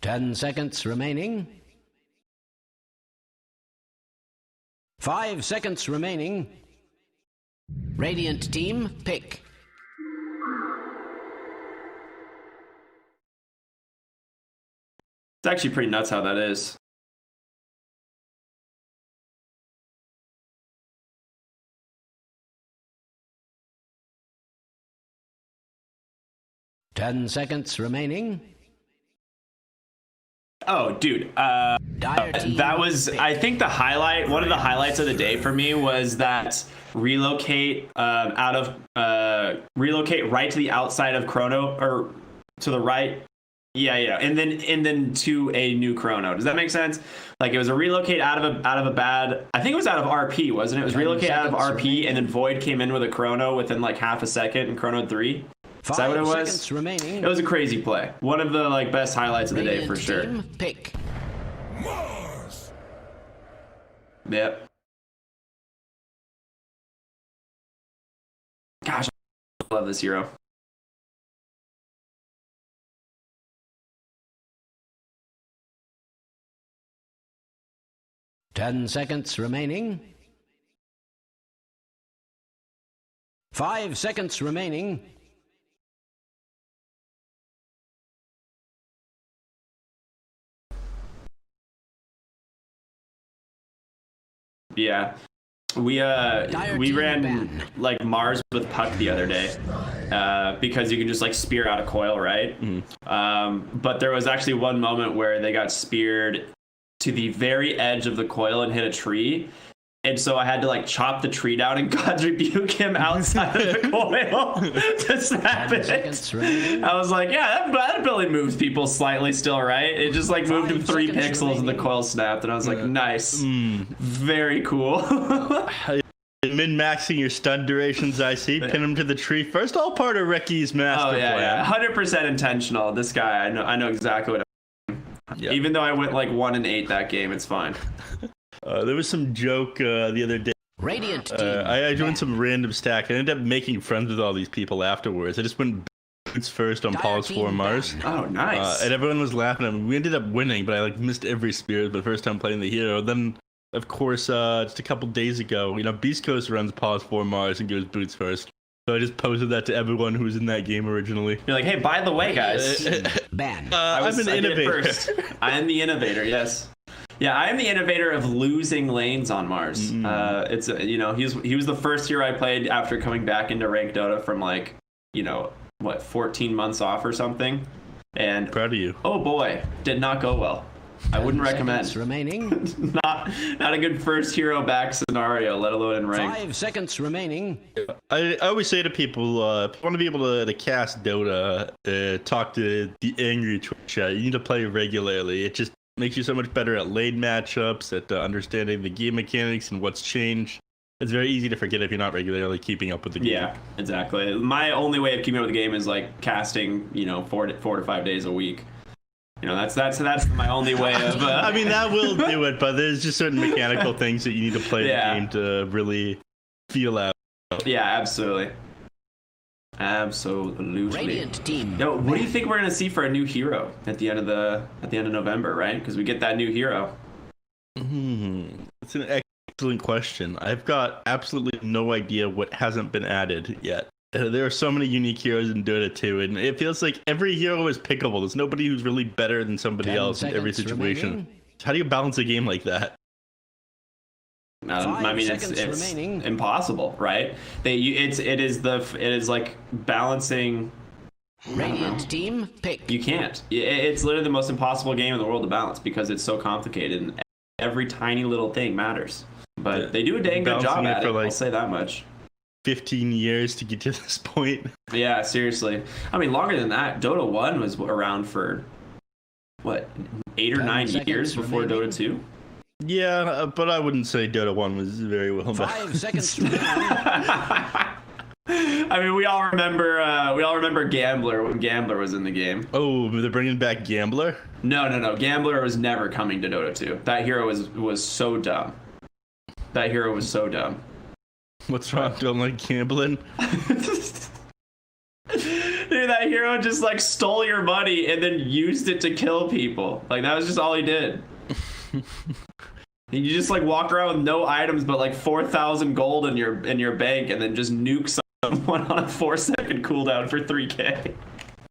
Ten seconds remaining. 5 seconds remaining. Radiant team, pick. It's actually pretty nuts how that is. Ten seconds remaining. Oh, dude. That was, I think the highlight, one of the highlights of the day for me was that relocate relocate right to the outside of Chrono, or to the right. Yeah, and then to a new Chrono. Does that make sense? Like, it was a relocate out of a bad, I think it was out of RP, wasn't it? It was relocate out of RP, and then Void came in with a Chrono within like half a second in Chrono 3. Is that what it was? It was a crazy play. One of the like best highlights of the day for sure. Pick. Mars. Yep. Gosh, I love this hero. 10 seconds remaining. 5 seconds remaining. Yeah, we ran like Mars with Puck the other day because you can just like spear out a coil, right? But there was actually one moment where they got speared to the very edge of the coil and hit a tree. And so I had to like chop the tree down and God's rebuke him outside of the coil to snap it. I was like, yeah, that ability moves people slightly still, right? It just like moved him 3 pixels and the coil snapped. And I was like, nice. Very cool. Min-maxing your stun durations, I see. Pin him to the tree first. All part of Recky's master plan. 100% intentional. This guy, I know exactly what I'm doing. Even though I went like 1-8 that game, it's fine. There was some joke the other day. Radiant team. I joined some random stack. I ended up making friends with all these people afterwards. I just went boots first on Paul's 4 Mars. Oh, nice. And everyone was laughing at me. We ended up winning, but I like missed every spirit. But first time playing the hero. Then, of course, just a couple days ago, Beastcoast runs Paul's 4 Mars and goes boots first. So I just posted that to everyone who was in that game originally. You're like, hey, by the way, guys. Ban. I'm an innovator. I am the innovator, yes. Yeah, I am the innovator of losing lanes on Mars. It's he was the first hero I played after coming back into ranked Dota from like 14 months off or something. And proud of you. Oh boy, did not go well. I wouldn't recommend. Remaining. not a good first hero back scenario, let alone in ranked. 5 seconds remaining. I always say to people, if you want to be able to cast Dota, talk to the angry Twitch chat. You need to play regularly. It just makes you so much better at lane matchups, at understanding the game mechanics and what's changed. It's very easy to forget if you're not regularly keeping up with the game. Yeah, exactly. My only way of keeping up with the game is like casting, 4 to 5 days a week. That's my only way of. I mean, that will do it, but there's just certain mechanical things that you need to play the game to really feel out. Yeah, absolutely. Absolutely. Radiant team. Yo, what do you think we're gonna see for a new hero at the end of November, right? Because we get that new hero. It's an excellent question. I've got absolutely no idea what hasn't been added yet. There are so many unique heroes in Dota 2, and it feels like every hero is pickable. There's nobody who's really better than somebody else in every situation. Remaining. How do you balance a game like that? I mean, it's impossible, right? It is like balancing. Radiant team, pick. You can't. It's literally the most impossible game in the world to balance because it's so complicated and every tiny little thing matters. But they do a dang good job at it. I'll say that much. 15 years to get to this point. Yeah, seriously. I mean, longer than that. Dota 1 was around for what, 8 or 9 years before Dota 2. Yeah, but I wouldn't say Dota 1 was very well balanced. 5 seconds. I mean, we all remember Gambler when Gambler was in the game. Oh, they're bringing back Gambler? No. Gambler was never coming to Dota 2. That hero was so dumb. That hero was so dumb. What's wrong? Don't like gambling? Dude, that hero just like stole your money and then used it to kill people. Like that was just all he did. You just like walk around with no items but like 4,000 gold in your bank and then just nuke someone on a 4-second cooldown for 3k.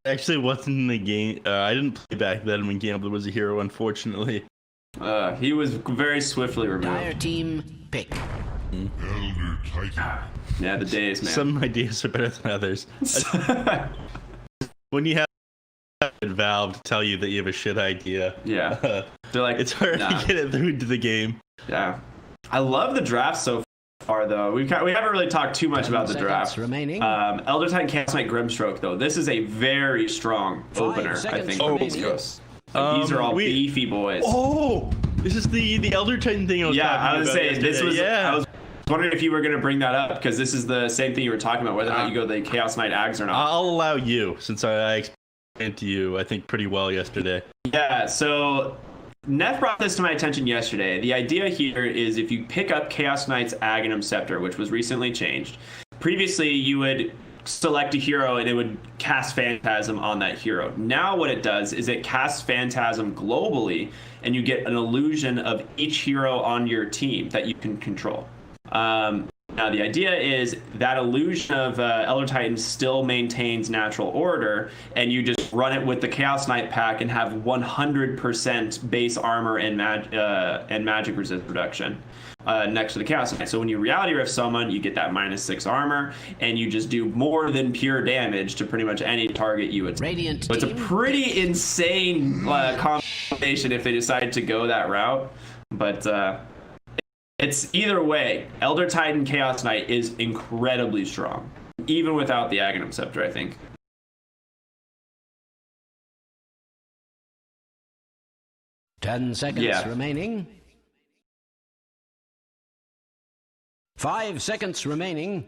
Actually, wasn't in the game. I didn't play back then when Gambler was a hero, unfortunately. He was very swiftly removed. Dire team pick. Elder Titan. Yeah, the days, man. Some ideas are better than others. When you have Valve tell you that you have a shit idea, yeah, they're like, it's hard nah. to get it through to the game. Yeah, I love the draft so far, though. We haven't really talked too much about the draft. Remaining. Elder Titan Chaos Knight Grimstroke, though, this is a very strong opener, I think, for Beastcoast. These are all beefy boys. Oh, this is the Elder Titan thing I was talking about. I was saying this was. Yeah. I was wondering if you were going to bring that up because this is the same thing you were talking about, whether or not you go the Chaos Knight Ags or not. I'll allow you, since I explained to you, I think, pretty well yesterday. Yeah, so Neff brought this to my attention yesterday. The idea here is if you pick up Chaos Knight's Aghanim Scepter, which was recently changed, previously you would select a hero and it would cast Phantasm on that hero. Now what it does is it casts Phantasm globally and you get an illusion of each hero on your team that you can control. Now the idea is that illusion of Elder Titan still maintains natural order, and you just run it with the Chaos Knight pack and have 100% base armor and magic resist reduction next to the Chaos Knight. So when you reality rift someone, you get that -6 armor, and you just do more than pure damage to pretty much any target you would. Radiant So it's a team pretty insane combination if they decide to go that route, but. It's either way, Elder Titan Chaos Knight is incredibly strong, even without the Aghanim Scepter, I think. Ten seconds remaining. 5 seconds remaining.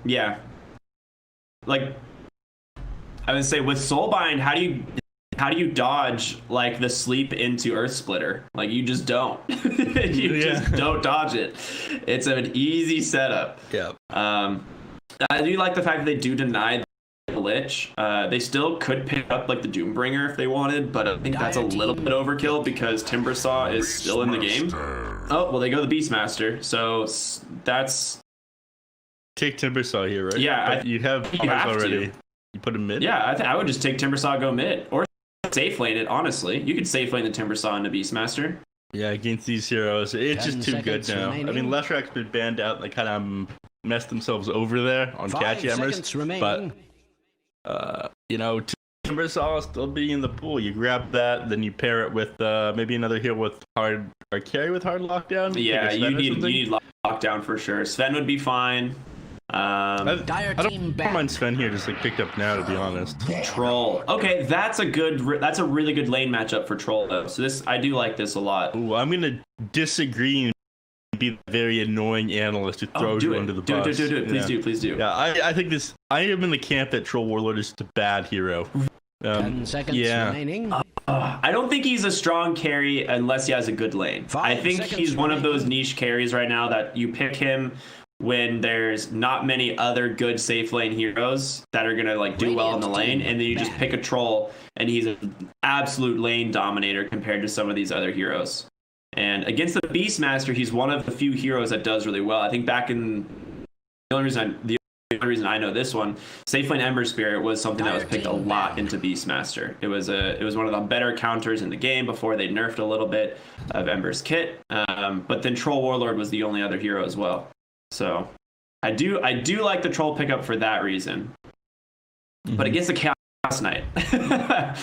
Yeah. Like, I would say with Soulbind, how do you dodge like the sleep into Earth Splitter? Like you just don't. You just don't dodge it. It's an easy setup. Yeah. I do like the fact that they do deny the Lich. They still could pick up like the Doombringer if they wanted, but I think that's a little bit overkill because Timbersaw is still in the game. Oh well, they go the Beastmaster, so that's. Take Timbersaw here, right? Yeah, you have already. You put him mid? Yeah, I would just take Timbersaw, go mid. Or safe lane it, honestly. You could safe lane the Timbersaw into Beastmaster. Yeah, against these heroes, it's just too good now. Remaining. I mean, Leshrack's been banned out. They kind of messed themselves over there on 5 catJAMMERS. seconds remaining. But, you know, Timbersaw still being in the pool. You grab that, then you pair it with maybe another hero with hard, or carry with hard lockdown. Yeah, you need lockdown for sure. Sven would be fine. I don't mind Sven here just like picked up now, to be honest. Troll. Okay, that's a really good lane matchup for Troll though. So I do like this a lot. Ooh, I'm gonna disagree and be the very annoying analyst who throws you under the bus. Do it. Please do. Yeah, I think this. I am in the camp that Troll Warlord is just a bad hero. 10 seconds remaining. I don't think he's a strong carry unless he has a good lane. I think he's one of those niche carries right now that you pick him when there's not many other good safe lane heroes that are gonna like do well in the lane, and then you just pick a Troll and he's an absolute lane dominator compared to some of these other heroes. And against the Beastmaster, he's one of the few heroes that does really well. I think back in the only reason I know this one, safe lane Ember Spirit was something that was picked a lot into Beastmaster. It was one of the better counters in the game before they nerfed a little bit of Ember's kit. But then Troll Warlord was the only other hero as well. So I do like the Troll pickup for that reason. But against the Chaos Knight, a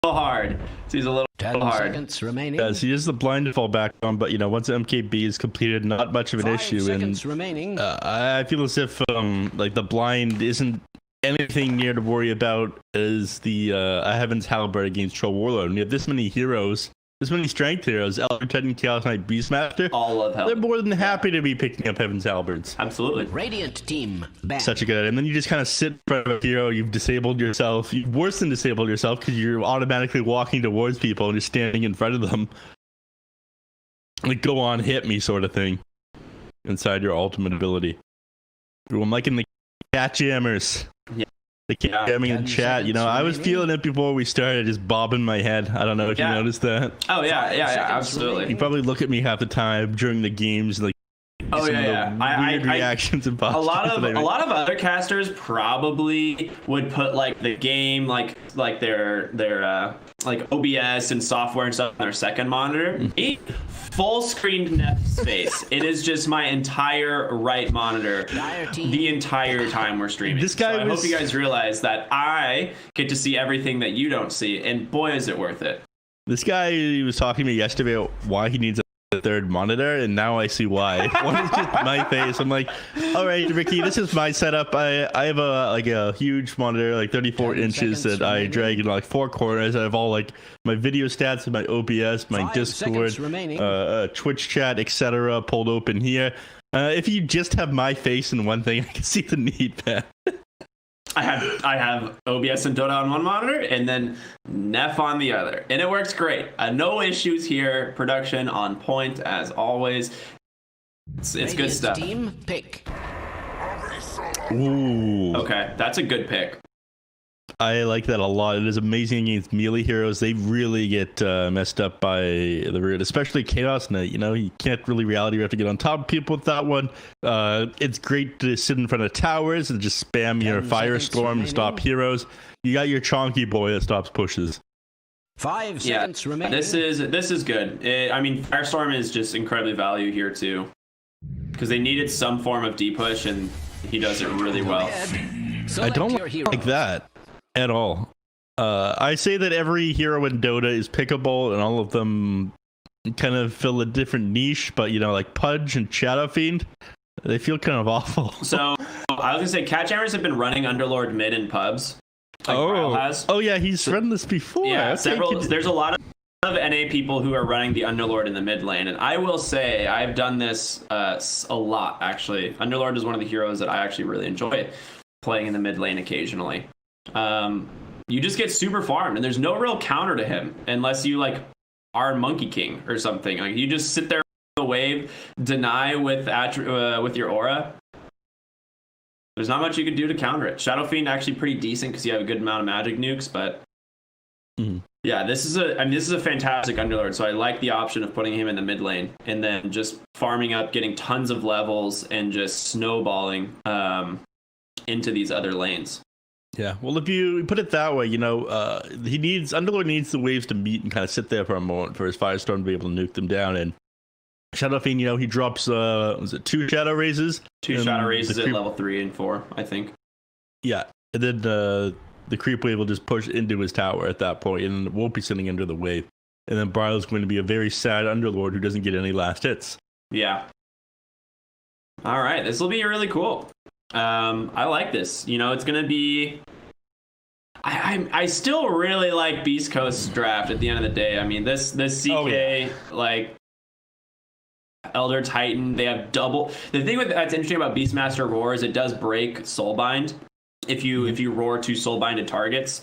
little hard. So he's a little 10 hard. seconds remaining. Yes, he is the blind to fall back on, but you know, once MKB is completed, not much of an 5 issue. seconds And remaining. I feel as if like the blind isn't anything near to worry about is the Heaven's Halberd against Troll Warlord. When you have this many heroes, this many strength heroes, Elder Titan, Chaos Knight, Beastmaster, all of hell. They're more than happy to be picking up Heaven's Halberds. Absolutely. Radiant team back. Such a good, and then you just kind of sit in front of a hero, you've disabled yourself, you've worse than disabled yourself because you're automatically walking towards people and you're standing in front of them. Like, go on, hit me sort of thing. Inside your ultimate ability. Ooh, I'm liking the catJAMMERS. Yeah. The catJAMMing in chat. You know, I was feeling it before we started, just bobbing my head. I don't know if you noticed that. Oh, yeah, absolutely. You probably look at me half the time during the games, like, weird reactions and a lot of other casters probably would put like the game like their like OBS and software and stuff on their second monitor. Full screened Neff's face. It is just my entire right monitor the entire time we're streaming. This guy I hope you guys realize that I get to see everything that you don't see, and boy is it worth it. This guy was talking to me yesterday about why he needs a third monitor, and now I see why. One is just my face. I'm like, all right, Ricky, this is my setup. I have a huge monitor, like 34 inches that I drag in like 4 corners. I have all like my video stats and my OBS, my Discord, Twitch chat, etc. pulled open here. If you just have my face in one thing, I can see the need, man. I have OBS and Dota on one monitor and then Neff on the other, and it works great. No issues here. Production on point as always. It's good stuff. Team pick. Ooh. Okay, that's a good pick. I like that a lot. It is amazing against melee heroes. They really get messed up by the root, especially Chaos Knight. You know, you can't really reality. You have to get on top of people with that one. It's great to sit in front of towers and just spam your Firestorm to stop heroes. You got your Chonky Boy that stops pushes. 5 seconds remaining. This is good. I mean, Firestorm is just incredibly value here too, because they needed some form of D-push, and he does it really well. I don't like that at all. I say that every hero in Dota is pickable, and all of them kind of fill a different niche, but you know, like Pudge and Shadow Fiend, they feel kind of awful. So I was gonna say catJAMMERS have been running Underlord mid in pubs. Like Ryle has. Oh yeah, he's run this before. Yeah, there's a lot of NA people who are running the Underlord in the mid lane, and I will say I've done this a lot actually. Underlord is one of the heroes that I actually really enjoy playing in the mid lane occasionally. You just get super farmed, and there's no real counter to him unless you like are Monkey King or something. Like, you just sit there with the wave, deny with your aura. There's not much you can do to counter it. Shadow Fiend actually pretty decent because you have a good amount of magic nukes, but yeah, this is a fantastic Underlord. So I like the option of putting him in the mid lane and then just farming up, getting tons of levels, and just snowballing into these other lanes. Yeah, well, if you put it that way, you know, Underlord needs the waves to meet and kind of sit there for a moment for his Firestorm to be able to nuke them down. And Shadow Fiend, you know, he drops, was it 2 Shadow Raises? 2 Shadow Raises at level 3 and 4, I think. Yeah, and then the creep wave will just push into his tower at that point, and won't be sitting under the wave. And then Bryle's going to be a very sad Underlord who doesn't get any last hits. Yeah. All right, this will be really cool. I like this. You know, it's gonna be. I still really like Beastcoast's draft. At the end of the day, I mean, this CK like Elder Titan, they have double. The thing that's interesting about Beastmaster Roar is it does break Soulbind if you roar 2 Soulbinded targets,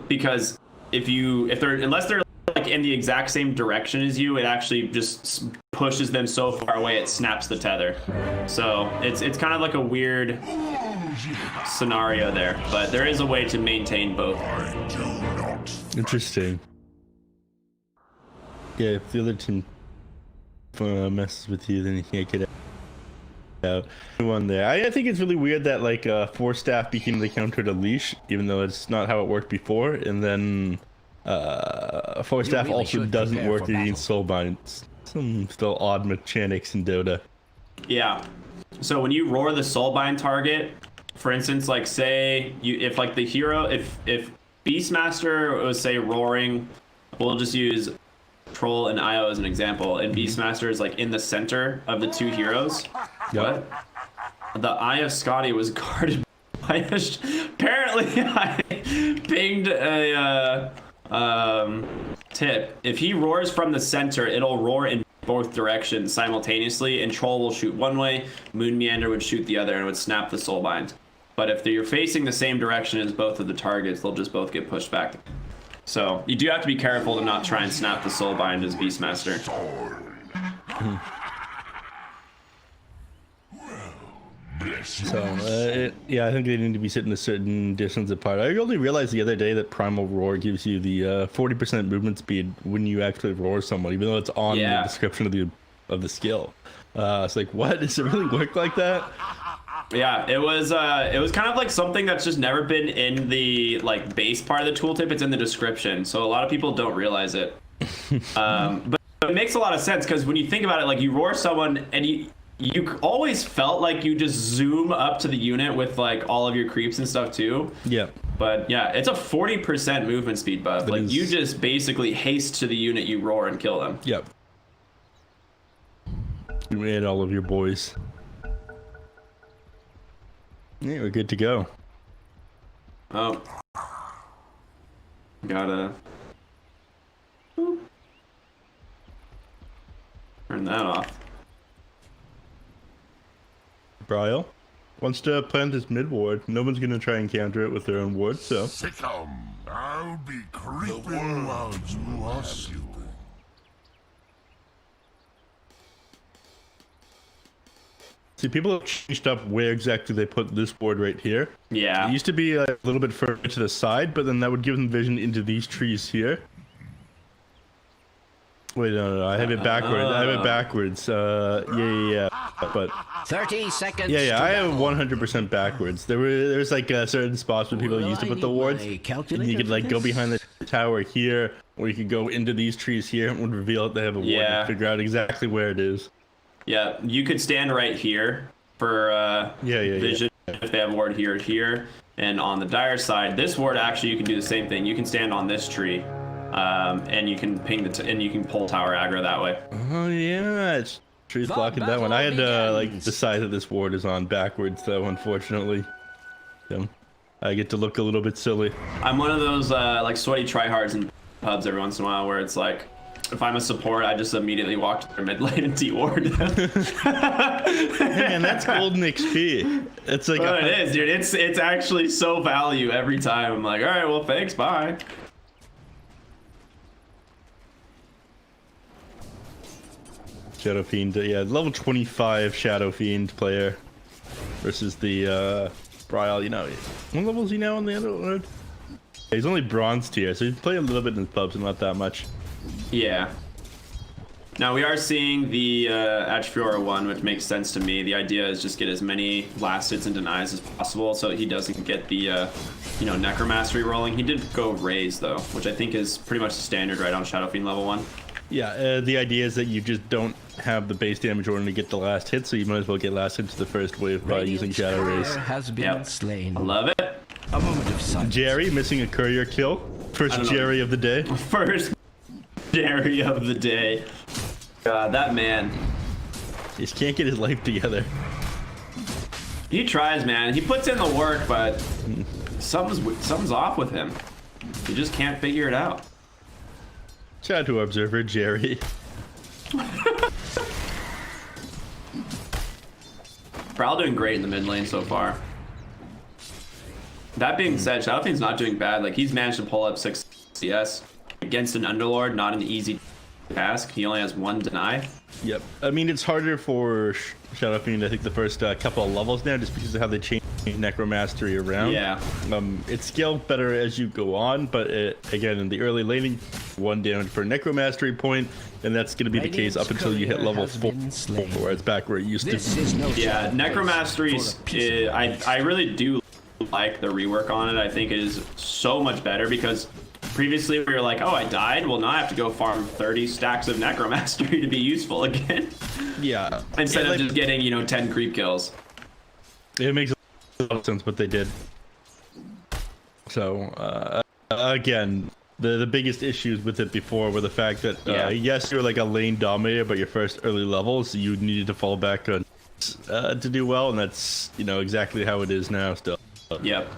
because unless they're like in the exact same direction as you, it actually just pushes them so far away it snaps the tether. So it's kind of like a weird scenario there, but there is a way to maintain both. Interesting. Yeah, if the other team messes with you, then you can't get out. One there. I think it's really weird that like 4 staff became the counter to leash, even though it's not how it worked before, and then 4 staff really also doesn't work against Soulbind. Some still odd mechanics in Dota. Yeah. So when you roar the Soulbind target, for instance, like say if like the hero, if Beastmaster was say roaring, we'll just use Troll and Io as an example, and Beastmaster is like in the center of the 2 heroes. Yep. What? The Eye of Scotty was guarded by Apparently, I pinged a tip. If he roars from the center, it'll roar in both directions simultaneously, and Troll will shoot one way, Moon Meander would shoot the other, and it would snap the soulbind. But if you're facing the same direction as both of the targets, they'll just both get pushed back. So you do have to be careful to not try and snap the soulbind as Beastmaster. So, yeah, I think they need to be sitting a certain distance apart. I only realized the other day that Primal Roar gives you the 40% movement speed when you actually roar someone, even though it's on the description of the skill. It's like, what? Does it really work like that? Yeah, it was kind of like something that's just never been in the like base part of the tooltip. It's in the description, so a lot of people don't realize it. But it makes a lot of sense because when you think about it, like you roar someone and you always felt like you just zoom up to the unit with like all of your creeps and stuff too. Yeah. But yeah, it's a 40% movement speed buff. Like you just basically haste to the unit you roar and kill them. Yep. You hit all of your boys. Yeah, we're good to go. Oh. Gotta turn that off. Brial wants to plant his mid ward. No one's gonna try and counter it with their own ward, so. Sick'em. I'll be creeping while you are sleeping. See, people have changed up where exactly they put this board right here. Yeah. It used to be a little bit further to the side, but then that would give them vision into these trees here. Wait, no, I have it backwards. I have it backwards. Yeah. But 30 seconds. Yeah. I have 100% backwards. There's like certain spots where people used to put the wards, and you could like go behind the tower here, or you could go into these trees here, and would reveal that they have a ward and figure out exactly where it is. Yeah, you could stand right here for vision if they have a ward here, and on the dire side, this ward actually you can do the same thing. You can stand on this tree. And you can ping and you can pull tower aggro that way. Oh yeah, it's trees blocking that one. I had to like decide that this ward is on backwards though, unfortunately. So I get to look a little bit silly. I'm one of those like sweaty tryhards in pubs every once in a while where it's like, if I'm a support, I just immediately walk to their mid lane and de-ward them. Man, that's golden XP. It's like it is, dude. It's actually so value every time. I'm like, all right, well, thanks, bye. Shadow Fiend, yeah, level 25 Shadow Fiend player versus the Brial. You know, what level is he now on the other one? He's only bronze tier, so he's playing a little bit in the pubs and not that much. Yeah. Now we are seeing the Atchfiora one, which makes sense to me. The idea is just get as many last hits and denies as possible, so he doesn't get the Necromastery rolling. He did go raise though, which I think is pretty much standard right on Shadow Fiend level 1. Yeah, the idea is that you just don't have the base damage order to get the last hit, so you might as well get last hit to the first wave by using Shadow Raise. Has been slain. I love it. A moment of silence. Jerry missing a courier kill. First Jerry of the day. First Jerry of the day. God, that man. He just can't get his life together. He tries, man. He puts in the work, but something's off with him. He just can't figure it out. Shout out to Observer Jerry. Prowl doing great in the mid lane so far. That being said, Shadow Fiend's not doing bad. Like, he's managed to pull up 6 CS against an Underlord, not an easy task. He only has 1 deny. Yep. I mean, it's harder for Shadow Fiend, I think, the first couple of levels now, just because of how they changed Necromastery around. Yeah. It's scaled better as you go on, but again, in the early laning, 1 damage per Necromastery point, and that's going to be the case up until you hit level 4, where it's back where it used to be. Yeah, Necromastery, I really do like the rework on it. I think it is so much better because previously we were like, oh, I died? Well, now I have to go farm 30 stacks of Necromastery to be useful again. Yeah. Instead of just getting, 10 creep kills. It makes a lot of sense what they did. So, again, the biggest issues with it before were the fact that, yes, you're like a lane dominator, but your first early levels, you needed to fall back on to do well, and that's, exactly how it is now still. Yep.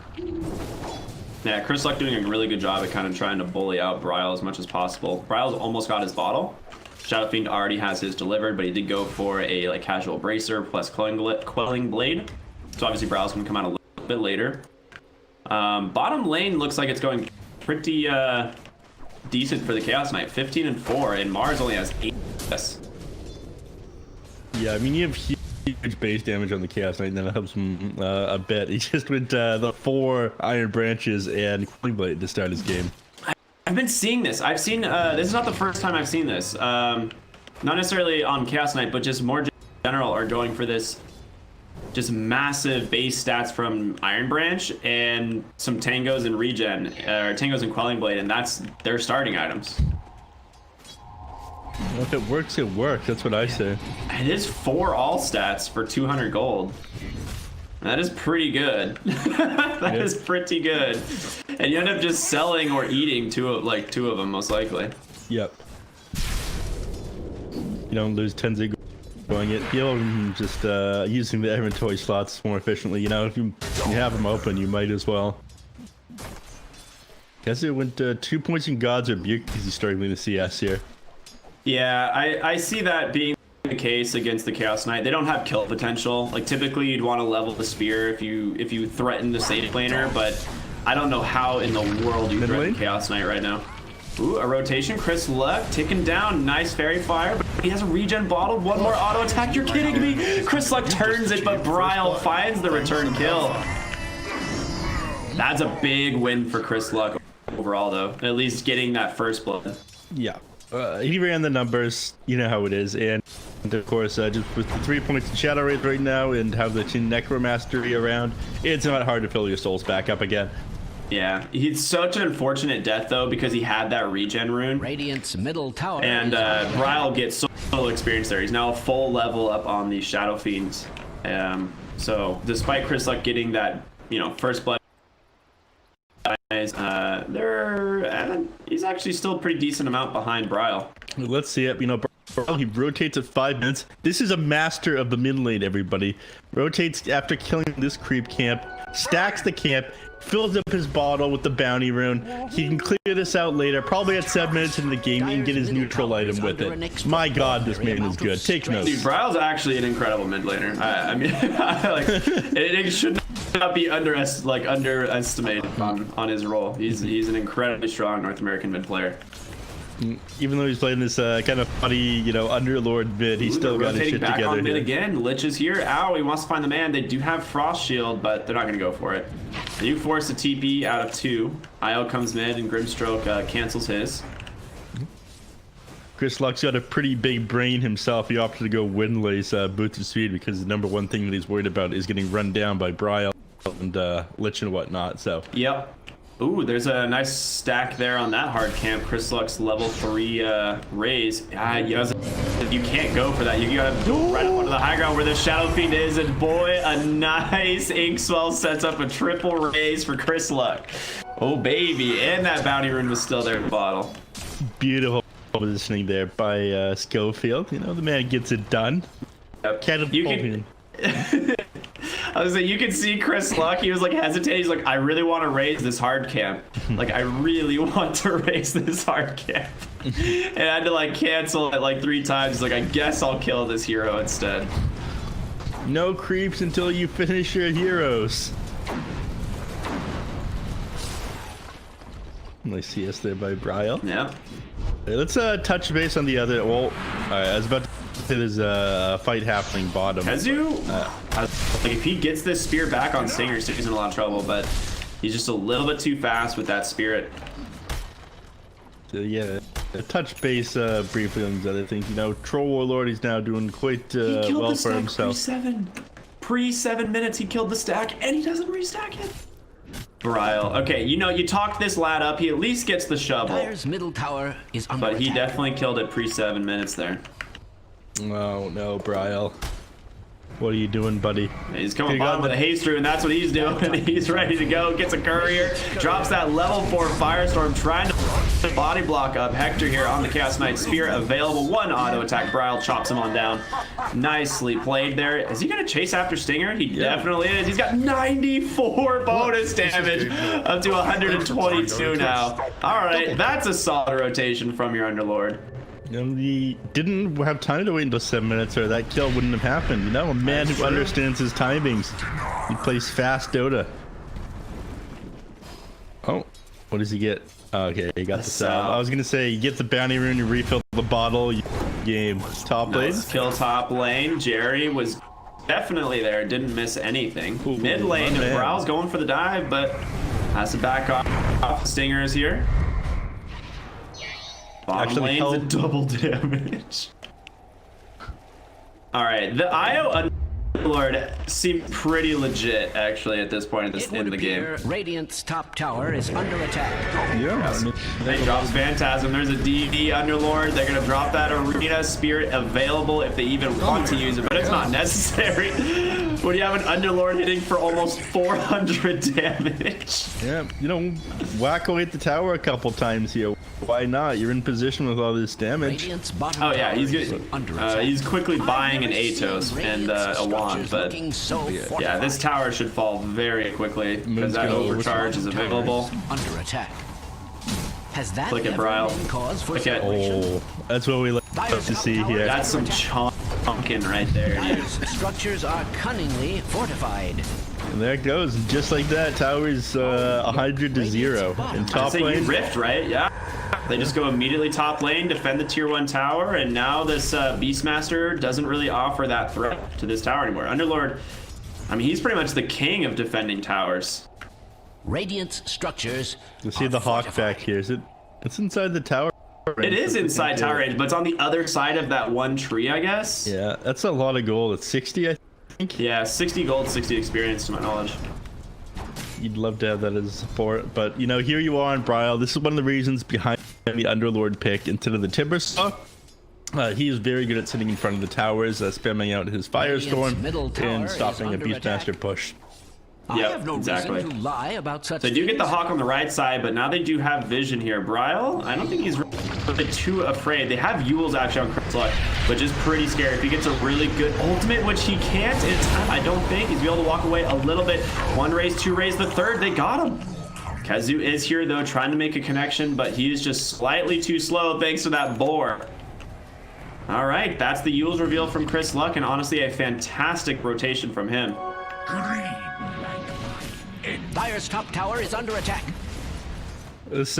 Yeah, Chris Luck doing a really good job at kind of trying to bully out Bryle as much as possible. Bryle's almost got his bottle. Shadow Fiend already has his delivered, but he did go for a like casual bracer plus quelling blade. So obviously Bryle's gonna come out a little bit later. Bottom lane looks like it's going pretty decent for the Chaos Knight. 15 and 4, and Mars only has 8. Yeah, I mean you have huge base damage on the Chaos Knight, and that helps him a bit. He just went the 4 Iron Branches and Quelling Blade to start his game. I've been seeing this. I've seen this is not the first time I've seen this. Not necessarily on Chaos Knight, but just more general are going for this just massive base stats from Iron Branch and some tangos and regen, or tangos and Quelling Blade, and that's their starting items. Well, if it works, it works. That's what I say. It is 4 all stats for 200 gold. That is pretty good. That is pretty good. And you end up just selling or eating two of them, most likely. Yep. You don't lose tons of going it. You'll just using the inventory slots more efficiently. You know, if you have them open, you might as well. Guess it went 2 points in God's Rebuke because he's struggling to CS here. Yeah, I see that being the case against the Chaos Knight. They don't have kill potential. Like typically you'd want to level the spear if you threaten the Sage Planer, but I don't know how in the world you threaten Chaos Knight right now. Ooh, a rotation. Chris Luck ticking down. Nice fairy fire, but he has a regen bottle. One more auto attack. You're kidding me. Chris Luck turns it, but Bryle finds the return kill. That's a big win for Chris Luck overall, though. At least getting that first blood. Yeah. He ran the numbers, you know how it is, and of course, just with the 3 points in Shadow Wraith right now and have the Necromastery around, it's not hard to fill your souls back up again. Yeah, he's such an unfortunate death though because he had that regen rune. Radiant's middle tower. And Bryle gets so little experience there. He's now a full level up on the Shadow Fiends. So despite Chris Luck getting that, first blood, he's actually still a pretty decent amount behind Bryle. Let's see it. Bryle, he rotates at 5 minutes. This is a master of the mid lane, everybody. Rotates after killing this creep camp, stacks the camp, fills up his bottle with the bounty rune. He can clear this out later, probably at 7 minutes into the game, and get his neutral item with it. My God, this man is good. Take notes. Dude, Bryle's actually an incredible mid laner. I mean, it should not be underestimated on his role. He's an incredibly strong North American mid player. Even though he's playing this kind of funny, underlord mid, he's still got his shit back together on mid here. again. Lich is here. Ow, he wants to find the man. They do have Frost Shield, but they're not going to go for it. They do force a TP out of 2. IO comes mid, and Grimstroke cancels his. Chris Luck's got a pretty big brain himself. He opted to go Windlace Boots of Speed because the #1 thing that he's worried about is getting run down by Bryle and Lich and whatnot. So. Yep. Ooh, there's a nice stack there on that hard camp. Chris Luck's level 3 raise. You can't go for that. You gotta go right up onto the high ground where the Shadow Fiend is, and boy, a nice Inkswell sets up a triple raise for Chris Luck. Oh baby, and that bounty rune was still there in the bottle. Beautiful positioning there by Schofield. The man gets it done. Yep. I was like, you can see Chris Luck. He was like hesitating. He's like, I really want to raise this hard camp. I really want to raise this hard camp. And I had to cancel it 3 times. He's like, I guess I'll kill this hero instead. No creeps until you finish your heroes. Nice CS there by Bryle. Yeah. Let's touch base on the other. Well, I was about to say there's a fight happening bottom. Kazu, if he gets this spear back on Stinger, he's in a lot of trouble, but he's just a little bit too fast with that spirit. So, yeah, touch base briefly on these other things. Troll Warlord, he's now doing quite well for himself. Pre-7 minutes, he killed the stack, and he doesn't restack it. Bryle. Okay, you talk this lad up, he at least gets the shovel. Dire's middle tower is under But he attack. definitely killed it pre-7 minutes there. Oh no, Bryle. What are you doing, buddy? He's coming bottom with a haste through, and that's what he's doing. He's ready to go. Gets a courier, drops that level 4 Firestorm, trying to body block up Hector here on the Chaos Knight Spear. Available 1 auto attack. Brile chops him on down. Nicely played there. Is he going to chase after Stinger? He definitely is. He's got 94 bonus damage, up to 122 now. All right, that's a solid rotation from your Underlord. He didn't have time to wait until 7 minutes, or that kill wouldn't have happened. You know, a man who understands his timings. He plays fast Dota. Oh, what does he get? Okay, he got the salve. I was gonna say, you get the bounty rune, you refill the bottle, you game. Top lane. Kill top lane. Jerry was definitely there, didn't miss anything. Ooh, mid lane, Brile's going for the dive, but has to back off. Stinger is here. Bottom lane's a double damage. All right, the IO Underlord seemed pretty legit actually at this point in the game. Radiant's top tower is under attack. Yeah. They drops Phantasm. There's a DD Underlord. They're gonna drop that Arena Spirit available if they even want to use it, but it's not necessary. When you have an Underlord hitting for almost 400 damage. Yeah, you know, whack away at the tower a couple times here. Why not? You're in position with all this damage. Oh yeah, he's good. He's quickly buying an Atos and a wand, but yeah, this tower should fall very quickly because that overcharge is available. Under attack. Has that Click it, Brile. Click it. Oh, that's what we like to see here. That's some chonking right there, dude. Structures are cunningly fortified. And there it goes, just like that. Tower's 100 to 0 in top lane. Rift, right? Yeah. They just go immediately top lane, defend the tier 1 tower, and now this Beastmaster doesn't really offer that threat to this tower anymore. Underlord, I mean, he's pretty much the king of defending towers. Radiant's structures. You see the hawk back here. Is it? It's inside the tower. It is inside tower range, but it's on the other side of that one tree, I guess. Yeah, that's a lot of gold. It's 60, I think. Yeah, 60 gold, 60 experience to my knowledge. You'd love to have that as a support, but you know, here you are on Brile. This is one of the reasons behind the Underlord pick instead of the Timbersaw. He is very good at sitting in front of the towers, spamming out his Firestorm and stopping a Beastmaster push. I have no reason to lie about such They do get the Hawk on the right side, but now they do have vision here. Brile, I don't think he's really too afraid. They have Yules actually on Chris Luck, which is pretty scary. If he gets a really good ultimate, which he can't in time, I don't think. He's able to walk away a little bit. 1 raise, 2 raise, the 3rd, they got him. Kazu is here though, trying to make a connection, but he is just slightly too slow thanks to that boar. All right, that's the Yules reveal from Chris Luck, and honestly a fantastic rotation from him. Dire's top tower is under attack. This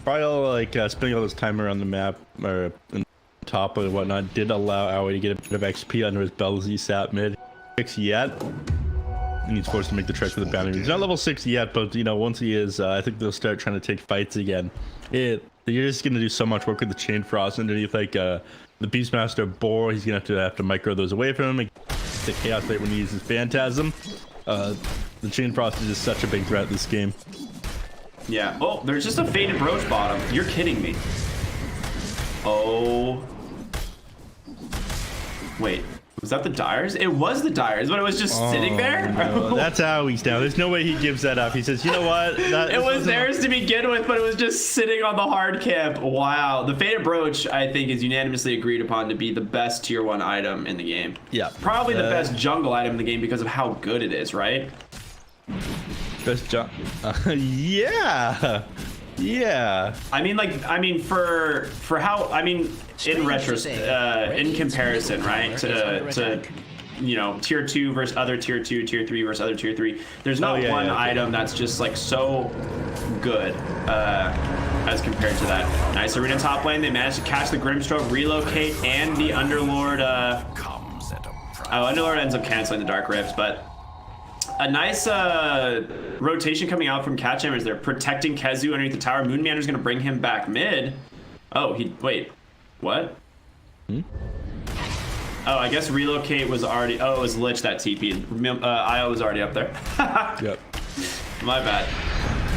Brile, like spending all this time around the map or on top and whatnot, did allow Aoi to get a bit of XP under his belt as he sat mid. 6 yet, and he's forced to make the trek for the bounty. He's not level 6 yet, but you know, once he is, I think they'll start trying to take fights again. You're just gonna do so much work with the Chain Frost underneath, like the Beastmaster boar. He's gonna have to micro those away from him. The Chaos Knight when he uses Phantasm. The Chain Frost is just such a big threat this game. Yeah. Oh, there's just a faded brooch bottom. You're kidding me. Oh. Wait. Was that the Dyers? It was the Dyers, but it was just sitting there? No, that's how he's down. There's no way he gives that up. He says, you know what? It was theirs to begin with, but it was just sitting on the hard camp. Wow. The Faded Brooch, I think, is unanimously agreed upon to be the best tier 1 item in the game. Yeah. Probably the best jungle item in the game because of how good it is, right? Best jungle. Yeah. Yeah. I mean, for how, I mean, in retrospect, in comparison, right, to you know, tier 2 versus other tier 2, tier 3 versus other tier 3, there's not one item that's just like so good as compared to that. Nice Arena top lane. They managed to catch the Grimstroke, relocate, and the Underlord. Underlord ends up canceling the Dark Rift, but a nice rotation coming out from catJAMMERS. They're protecting Kezu underneath the tower. Moonmander's going to bring him back mid. Oh, wait. What? Oh, I guess relocate was already... Oh, it was Lich that TP. Io was already up there. Yep. My bad.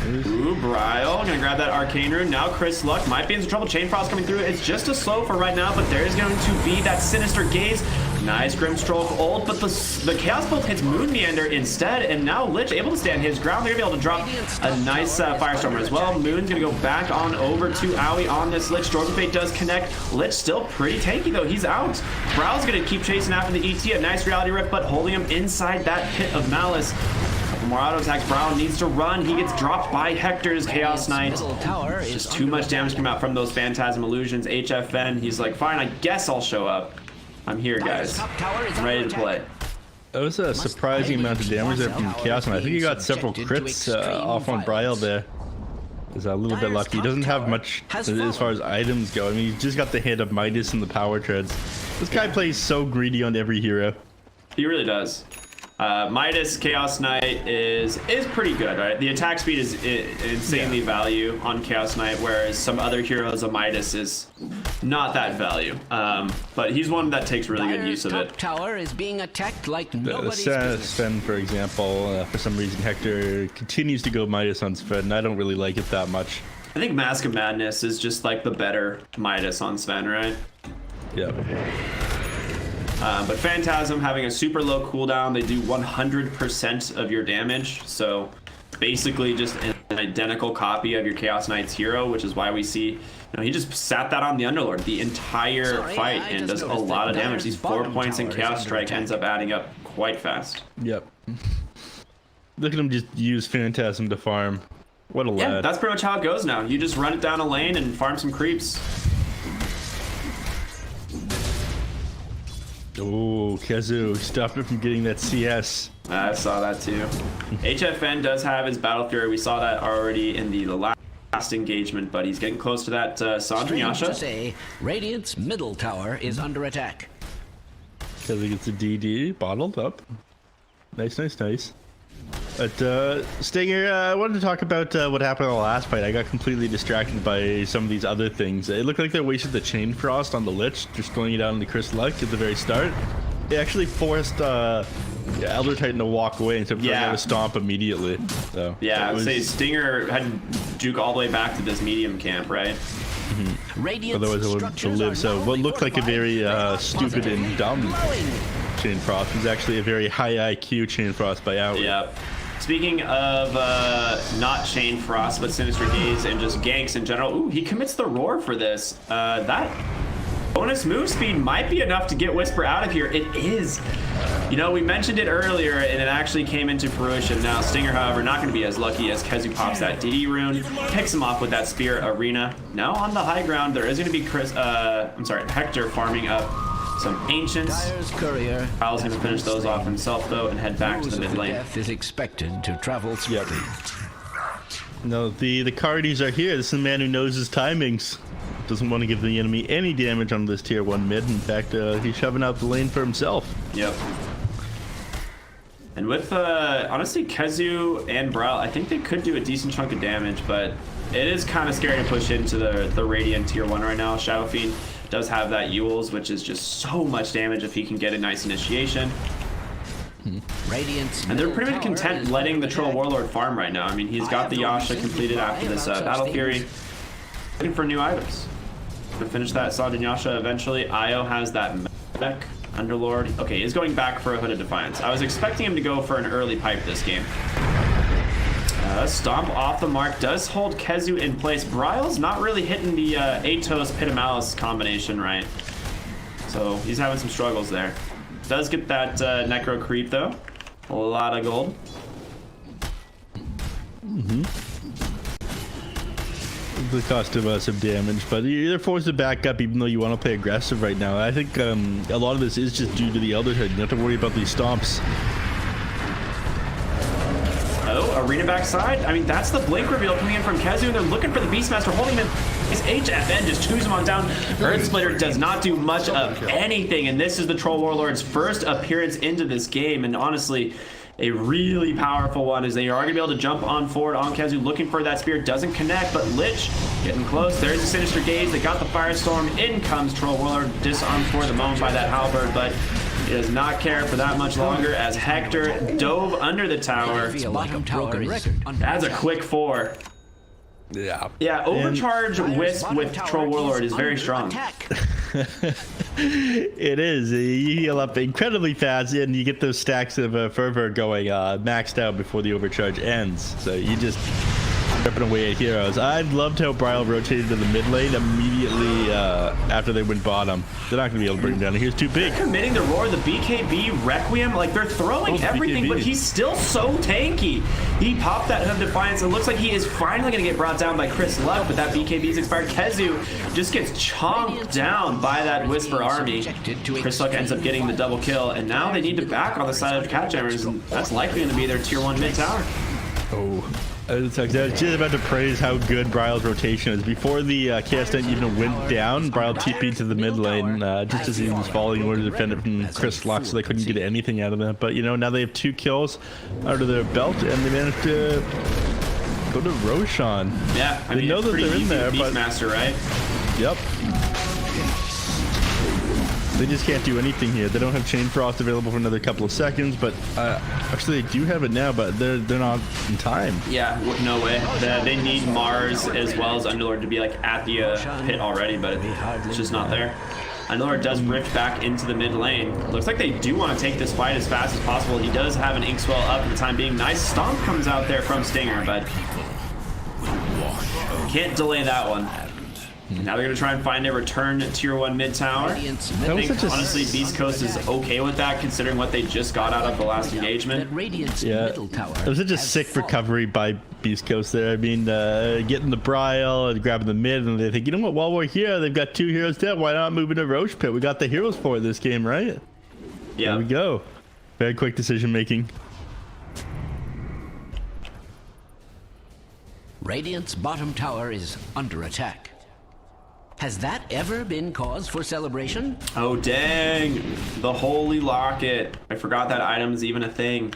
Ooh, Brile gonna grab that Arcane Rune. Now Chris Luck might be in some trouble. Chain Frost coming through. It's just a slow for right now, but there's going to be that Sinister Gaze. Nice Grimstroke ult, but the Chaos Bolt hits Moon Meander instead, and now Lich able to stand his ground. They're gonna be able to drop a nice Firestormer as well. Moon's gonna go back on over to Owie on this Lich. Storm Fate does connect. Lich still pretty tanky though, he's out. Brow's gonna keep chasing after the ET, a nice Reality Rift, but holding him inside that Pit of Malice. Couple more auto attacks, Brown needs to run. He gets dropped by Hector's Chaos Knight. Just too much damage came out from those Phantasm Illusions. HFN, he's like, fine, I guess I'll show up. I'm here, guys. I'm ready to play. That was a surprising amount of damage there from Chaos Knight. I think he got several crits off on Bryle there. He's a little bit lucky. He doesn't have much as far as items go. I mean, he's just got the hit of Midas and the power treads. This guy plays so greedy on every hero. He really does. Midas Chaos Knight is pretty good, right? The attack speed is insanely value on Chaos Knight, whereas some other heroes of Midas is not that value. But he's one that takes really good use of it. Tower is being attacked like nobody's business. Sven, for example, for some reason Hector continues to go Midas on Sven, and I don't really like it that much. I think Mask of Madness is just like the better Midas on Sven, right? Yeah. But Phantasm having a super low cooldown, they do 100% of your damage. So basically just an identical copy of your Chaos Knight's hero, which is why we see, you know, he just sat that on the Underlord the entire fight and does a lot of damage. These 4 points in Chaos Strike ends up adding up quite fast. Yep. Look at him just use Phantasm to farm. What a lad. Yeah, that's pretty much how it goes now. You just run it down a lane and farm some creeps. Oh, Kezu stopped it from getting that CS. I saw that too. HFN does have his Battle Fury. We saw that already in the last engagement, but he's getting close to that Sandra Yasha. To say, Radiant's middle tower is under attack. Kezu gets a DD, bottled up. Nice, nice, nice. But Stinger, I wanted to talk about what happened in the last fight. I got completely distracted by some of these other things. It looked like they wasted the Chain Frost on the Lich, just throwing it out into Chris Luck at the very start. It actually forced Elder Titan to walk away instead of throwing out a stomp immediately. So yeah, I would say Stinger had to juke all the way back to this medium camp, right? Mm-hmm. Otherwise it would live. So what looked like a very stupid and dumb Chain Frost was actually a very high IQ Chain Frost by Outward. Yeah. Speaking of not Chain Frost, but Sinister Gaze and just ganks in general, ooh, he commits the roar for this. That bonus move speed might be enough to get Whisper out of here. It is. You know, we mentioned it earlier, and it actually came into fruition. Now, Stinger, however, not going to be as lucky as Kezu pops that DD rune, picks him off with that Spear Arena. Now on the high ground, there is going to be Hector farming up some Ancients. Kyle's going to finish those off himself, though, and head back to the mid lane. Death is expected to travel swiftly. No, the Cardis are here. This is a man who knows his timings. Doesn't want to give the enemy any damage on this tier 1 mid. In fact, he's shoving out the lane for himself. Yep. And with, honestly, Kezu and Brawl, I think they could do a decent chunk of damage, but it is kind of scary to push into the Radiant tier 1 right now. Shadow Fiend does have that Yules, which is just so much damage if he can get a nice initiation. And they're pretty much content letting the Troll Warlord farm right now. I mean, he's got the Yasha completed after this Battle Fury. Looking for new items. To finish that Sandra Yasha eventually. Io has that Mech Underlord. Okay, he's going back for a Hooded Defiance. I was expecting him to go for an early pipe this game. Stomp off the mark does hold Kezu in place. Bryle's not really hitting the Atos Pit of Malice combination right. So he's having some struggles there. Does get that Necro Creep though. A lot of gold. The cost of some damage, but you're forced to back up even though you want to play aggressive right now. I think a lot of this is just due to the Elder Titan. You have to worry about these stomps. Oh, Arena backside. I mean, that's the blink reveal coming in from Kezu, and they're looking for the Beastmaster, holding him. His HFN just chews him on down. Earth Splitter does not do much of anything, and this is the Troll Warlord's first appearance into this game, and honestly, a really powerful one, as they are going to be able to jump on forward on Kezu, looking for that spear. Doesn't connect, but Lich getting close. There's a Sinister Gaze. They got the Firestorm. In comes Troll Warlord, disarmed for the moment by that Halberd, but he does not care for that much longer as Hector dove under the tower. That's a quick 4. Yeah. Yeah, overcharge Wisp with Troll Warlord is very strong. It is. You heal up incredibly fast, and you get those stacks of fervor going maxed out before the overcharge ends. So you just ripping away at heroes. I loved how Bryle rotated to the mid lane immediately after they went bottom. They're not going to be able to bring him down. Here's too big. Committing the roar, the BKB, Requiem, like they're throwing everything, but he's still so tanky. He popped that Hood of Defiance. It looks like he is finally going to get brought down by Chris Luck, but that BKB is expired. Kezu just gets chomped down by that Whisper army. Chris Luck ends up getting the double kill, and now they need to back on the side of catJAMMERS, and that's likely going to be their tier 1 mid tower. Oh. I was just about to praise how good Bryle's rotation is. Before the KSN even went down, Bryle TP'd to the mid lane just as he was falling in order to defend it from Chris Luck, so they couldn't get anything out of that. But, you know, now they have 2 kills under their belt, and they managed to go to Roshan. Yeah, I mean, they know that they're in there, but... Beastmaster, right? Yep. They just can't do anything here. They don't have Chain Frost available for another couple of seconds, but actually they do have it now, but they're not in time. Yeah, no way. They need Mars as well as Underlord to be like at the pit already, but it's just not there. Underlord does rift back into the mid lane. Looks like they do want to take this fight as fast as possible. He does have an Inkswell up for the time being. Nice stomp comes out there from Stinger, but can't delay that one. Now they're going to try and find a return to tier 1 mid tower. I think, honestly, Beastcoast is okay with that, considering what they just got out of the last engagement. Yeah, it was such a sick recovery by Beastcoast there. I mean, getting the Bryle and grabbing the mid, and they think, you know what, while we're here, they've got 2 heroes dead. Why not move into Roche Pit? We got the heroes for this game, right? Yeah. There we go. Very quick decision making. Radiant's bottom tower is under attack. Has that ever been cause for celebration? Oh, dang. The Holy Locket. I forgot that item is even a thing.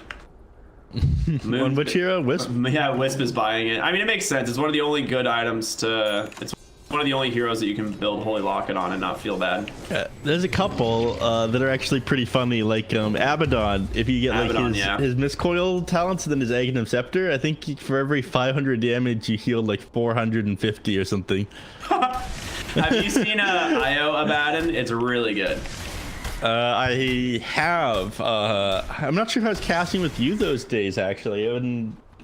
On which hero? Wisp? Yeah, Wisp is buying it. I mean, it makes sense. It's one of the only good items to... It's one of the only heroes that you can build Holy Locket on and not feel bad. Yeah, there's a couple that are actually pretty funny, like Abaddon. If you get Abaddon, like his Miscoil talents and then his Aghanim Scepter, I think for every 500 damage you heal like 450 or something. Have you seen IO Abaddon? It's really good. I have. I'm not sure if I was casting with you those days, actually.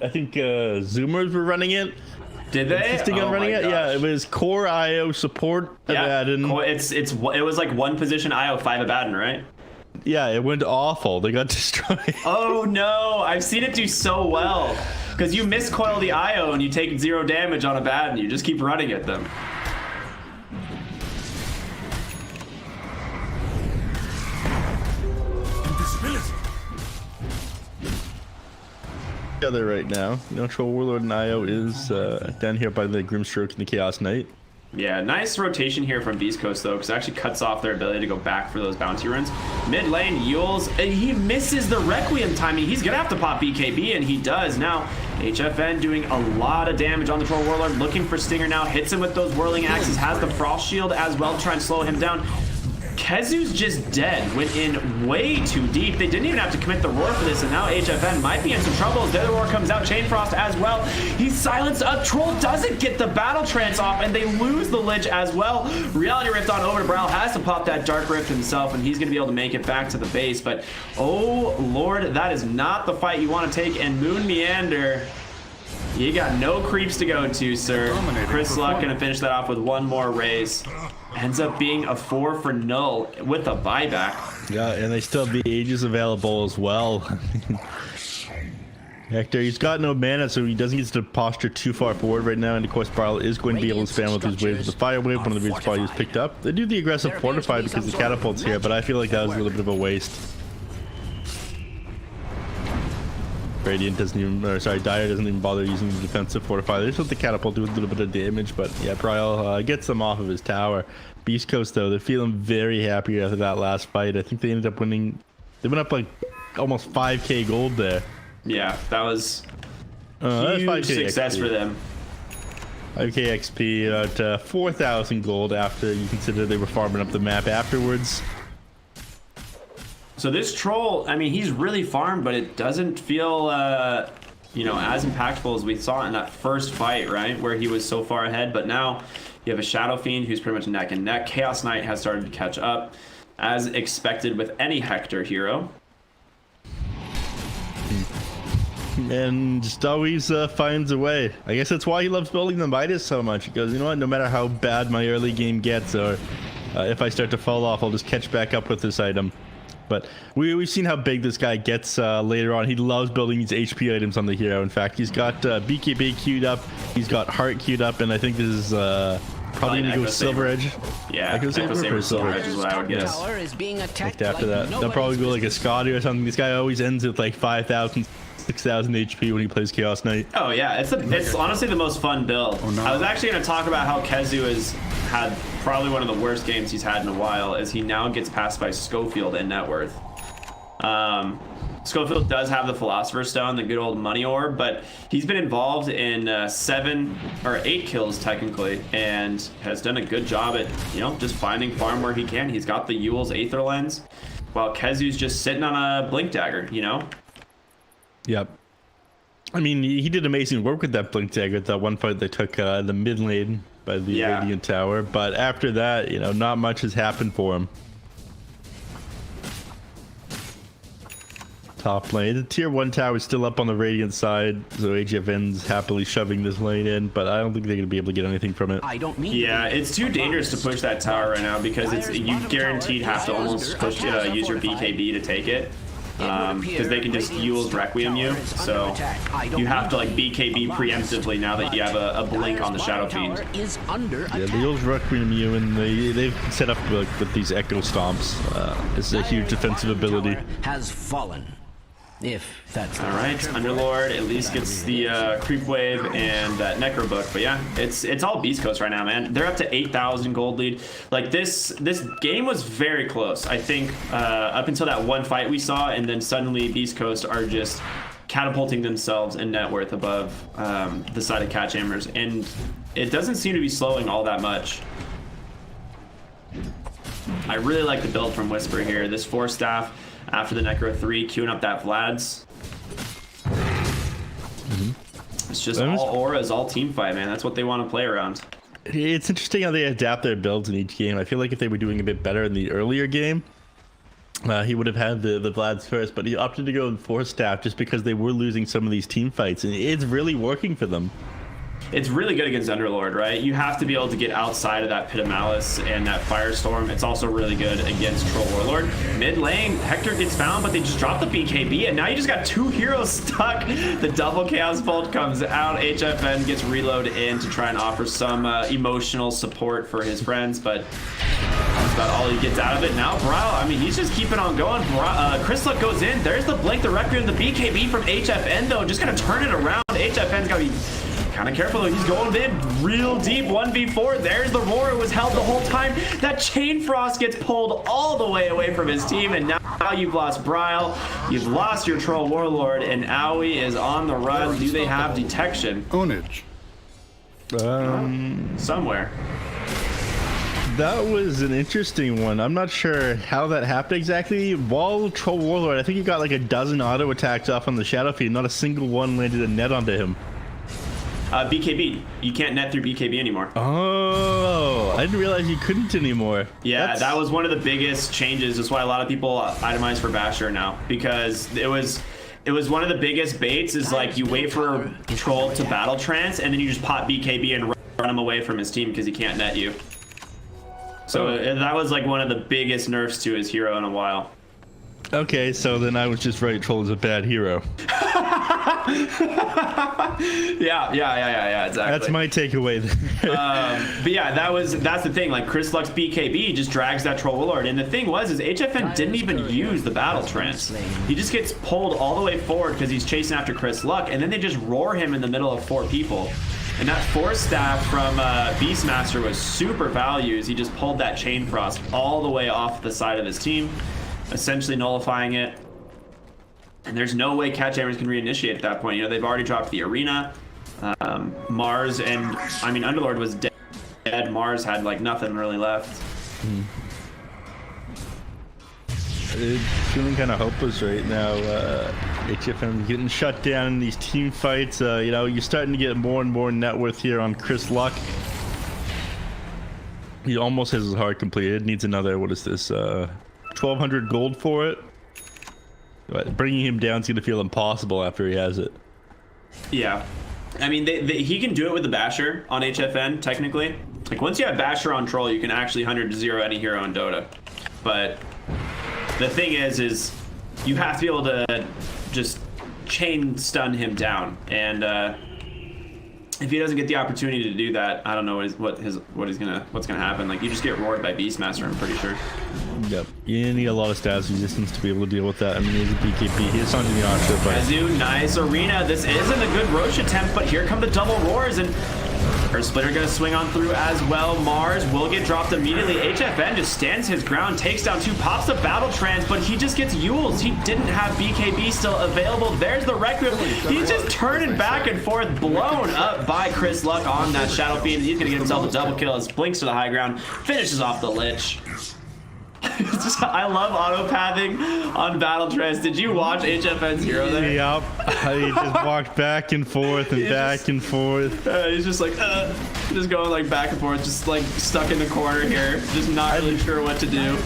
I think Zoomers were running it. Did they? On running it? Yeah, it was core IO support Abaddon. It was like 1 position IO 5 Abaddon, right? Yeah, it went awful. They got destroyed. Oh no, I've seen it do so well. Because you miscoil the IO and you take 0 damage on Abaddon. You just keep running at them. Together right now. You know, Troll Warlord and IO is down here by the Grimstroke and the Chaos Knight. Yeah, nice rotation here from Beastcoast though, because it actually cuts off their ability to go back for those bounty runs. Mid lane, Yules, and he misses the Requiem timing. He's gonna have to pop BKB, and he does. Now, HFN doing a lot of damage on the Troll Warlord, looking for Stinger now, hits him with those whirling axes, has the Frost Shield as well to try and slow him down. Kezu's just dead, went in way too deep. They didn't even have to commit the roar for this, and now HFN might be in some trouble as the roar comes out. Chain Frost as well. He's silenced. Troll doesn't get the battle trance off, and they lose the Lich as well. Reality Rift on over to Bryle, has to pop that Dark Rift himself, and he's going to be able to make it back to the base. But, oh, Lord, that is not the fight you want to take, and Moon Meander... You got no creeps to go to, sir. Chris Luck gonna finish that off with 1 more raise. Ends up being a 4 for null with a buyback. Yeah, and they still have the Aegis available as well. Hector, he's got no mana, so he doesn't get to posture too far forward right now. And of course, Bryle is going to be able to spam with his waves with the fire wave. One of the reasons why he was picked up. They do the aggressive fortify because the catapult's here, but I feel like that was a little bit of a waste. Radiant doesn't even, or sorry, Dire doesn't even bother using the defensive fortify. They just let the catapult do a little bit of damage, but yeah, Bryle gets them off of his tower. Beastcoast though, they're feeling very happy after that last fight. I think they ended up winning. They went up like almost 5k gold there. Yeah, that was huge success for them. 5k XP at 4,000 gold after you consider they were farming up the map afterwards. So this troll, I mean, he's really farmed, but it doesn't feel you know, as impactful as we saw in that first fight, right, where he was so far ahead. But now you have a Shadow Fiend who's pretty much neck and neck. Chaos Knight has started to catch up, as expected with any Hector hero. And just always finds a way. I guess that's why he loves building the Midas so much. He goes, you know what, no matter how bad my early game gets, or if I start to fall off, I'll just catch back up with this item. But we've seen how big this guy gets later on. He loves building these HP items on the hero. In fact, he's got BKB queued up, he's got Heart queued up, and I think this is probably gonna go Silver Edge. Yeah, Echo Saber, Silver Edge is what I would guess. Tower is being attacked After that, they'll probably go like a Scotty or something. This guy always ends with like 5,000, 6,000 HP when he plays Chaos Knight. Oh yeah, it's honestly the most fun build. I was actually going to talk about how KheZu has had probably one of the worst games he's had in a while, as he now gets passed by Schofield and Net Worth. Schofield does have the Philosopher's Stone, the good old money orb, but he's been involved in 7 or 8 kills technically, and has done a good job at, you know, just finding farm where he can. He's got the Yule's Aether Lens, while KheZu's just sitting on a Blink Dagger, you know? Yep. I mean, he did amazing work with that Blink Dagger at that one fight they took the mid lane by the Radiant Tower, but after that, you know, not much has happened for him. Top lane, the tier 1 tower is still up on the Radiant side, so HFN's happily shoving this lane in, but I don't think they're gonna be able to get anything from it. I don't mean it's too dangerous to push that tower right now, because you guaranteed have to almost push use your BKB to take it. Because they can just Yule's Requiem you, so you have to like BKB preemptively now that you have a blink on the Shadow Fiend. Yeah, the Yule's Requiem you, and they've set up with these Echo Stomps. It's a huge defensive ability. Has fallen. If that's all right, Underlord at least gets the creep wave and that Necro book, but yeah, it's all Beastcoast right now, man. They're up to 8,000 gold lead. Like this game was very close. I think up until that one fight we saw, and then suddenly Beastcoast are just catapulting themselves in net worth above the side of catJAMMERS, and it doesn't seem to be slowing all that much. I really like the build from Whisper here. This 4 staff. After the Necro 3, queuing up that Vlad's. It's just all auras, all team fight, man. That's what they want to play around. It's interesting how they adapt their builds in each game. I feel like if they were doing a bit better in the earlier game, he would have had the Vlad's first, but he opted to go with 4 staff just because they were losing some of these team fights, and it's really working for them. It's really good against Underlord, right? You have to be able to get outside of that Pit of Malice and that Firestorm. It's also really good against Troll Warlord. Mid lane, Hector gets found, but they just drop the BKB, and now you just got 2 heroes stuck. The double Chaos Bolt comes out. HFN gets reloaded in to try and offer some emotional support for his friends, but that's about all he gets out of it. Now, Brile, I mean, he's just keeping on going. Chrisluck goes in. There's the Blink, the Requiem, the BKB from HFN, though. Just going to turn it around. HFN's got to be kind of careful though. He's going in real deep. 1v4. There's the roar. It was held the whole time. That Chain Frost gets pulled all the way away from his team, and now you've lost Brile. You've lost your Troll Warlord, and Aoi is on the run. Do they have detection? Ownage. Somewhere. That was an interesting one. I'm not sure how that happened exactly. While Troll Warlord, I think he got like a dozen auto attacks off on the Shadow Fiend. Not a single one landed a net onto him. BKB. You can't net through BKB anymore. Oh, I didn't realize you couldn't anymore. Yeah, that was one of the biggest changes. That's why a lot of people itemize for Basher now, because it was one of the biggest baits. Is like you wait for Troll to battle trance, and then you just pop BKB and run him away from his team because he can't net you. So that was like one of the biggest nerfs to his hero in a while. Okay, so then I was just right. Troll is a bad hero. Yeah, exactly. That's my takeaway. But yeah, that's the thing. Like Chrisluck's BKB just drags that Troll Warlord, and the thing is HFN didn't even use the battle trance. He just gets pulled all the way forward because he's chasing after Chrisluck, and then they just roar him in the middle of 4 people. And that 4 staff from Beastmaster was super values. He just pulled that Chain Frost all the way off the side of his team, essentially nullifying it. And there's no way catJAMMERS can reinitiate at that point. You know, they've already dropped the arena. Mars and, I mean, Underlord was dead. Mars had like nothing really left. It's feeling kind of hopeless right now. HFM getting shut down in these team fights. You know, you're starting to get more and more net worth here on Chris Luck. He almost has his hard completed. Needs another, what is this, 1,200 gold for it. But bringing him down is going to feel impossible after he has it. Yeah. I mean, he can do it with the Basher on HFN, technically. Like, once you have Basher on Troll, you can actually 100 to 0 any hero in Dota. But the thing is you have to be able to just chain stun him down. And if he doesn't get the opportunity to do that, I don't know what's gonna happen. Like, you just get roared by Beastmaster, I'm pretty sure. Yep. You need a lot of stats resistance to be able to deal with that. I mean, he's a BKB. He's on the Yasha, but Kazu, nice arena. This isn't a good Roche attempt, but here come the double roars, and her splitter gonna swing on through as well. Mars will get dropped immediately. HFN just stands his ground, takes down 2, pops the battle trance, but he just gets Yules. He didn't have BKB still available. There's the Requiem. He's just turning back and forth, blown up by Chris Luck on that Shadow Fiend. He's gonna get himself a double kill as Blinks to the high ground, finishes off the Lich. I love auto-pathing on Battle Trance. Did you watch HFN's hero there? Yep. He just walked back and forth and back and forth. He's just like, just going like back and forth, just like stuck in the corner here, just not really sure what to do.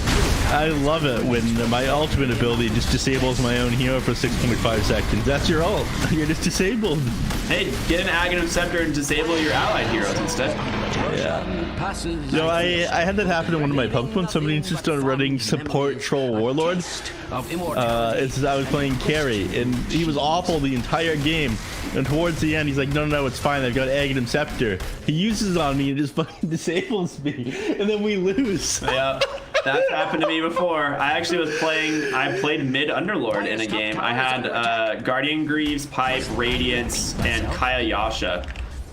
I love it when my ultimate ability just disables my own hero for 6.5 seconds. That's your ult. You're just disabled. Hey, get an Aghanim Scepter and disable your allied heroes instead. Yeah. You know, I had that happen in one of my pubs when somebody insisted on running support troll warlord. It's I was playing carry and he was awful the entire game. And towards the end, he's like, no, it's fine. I've got Aghanim Scepter. He uses it on me and just fucking disables me, and then we lose. Yeah. That's happened to me before. I played mid Underlord in a game. I had Guardian Greaves, Pipe, Radiance, and Kaya Yasha.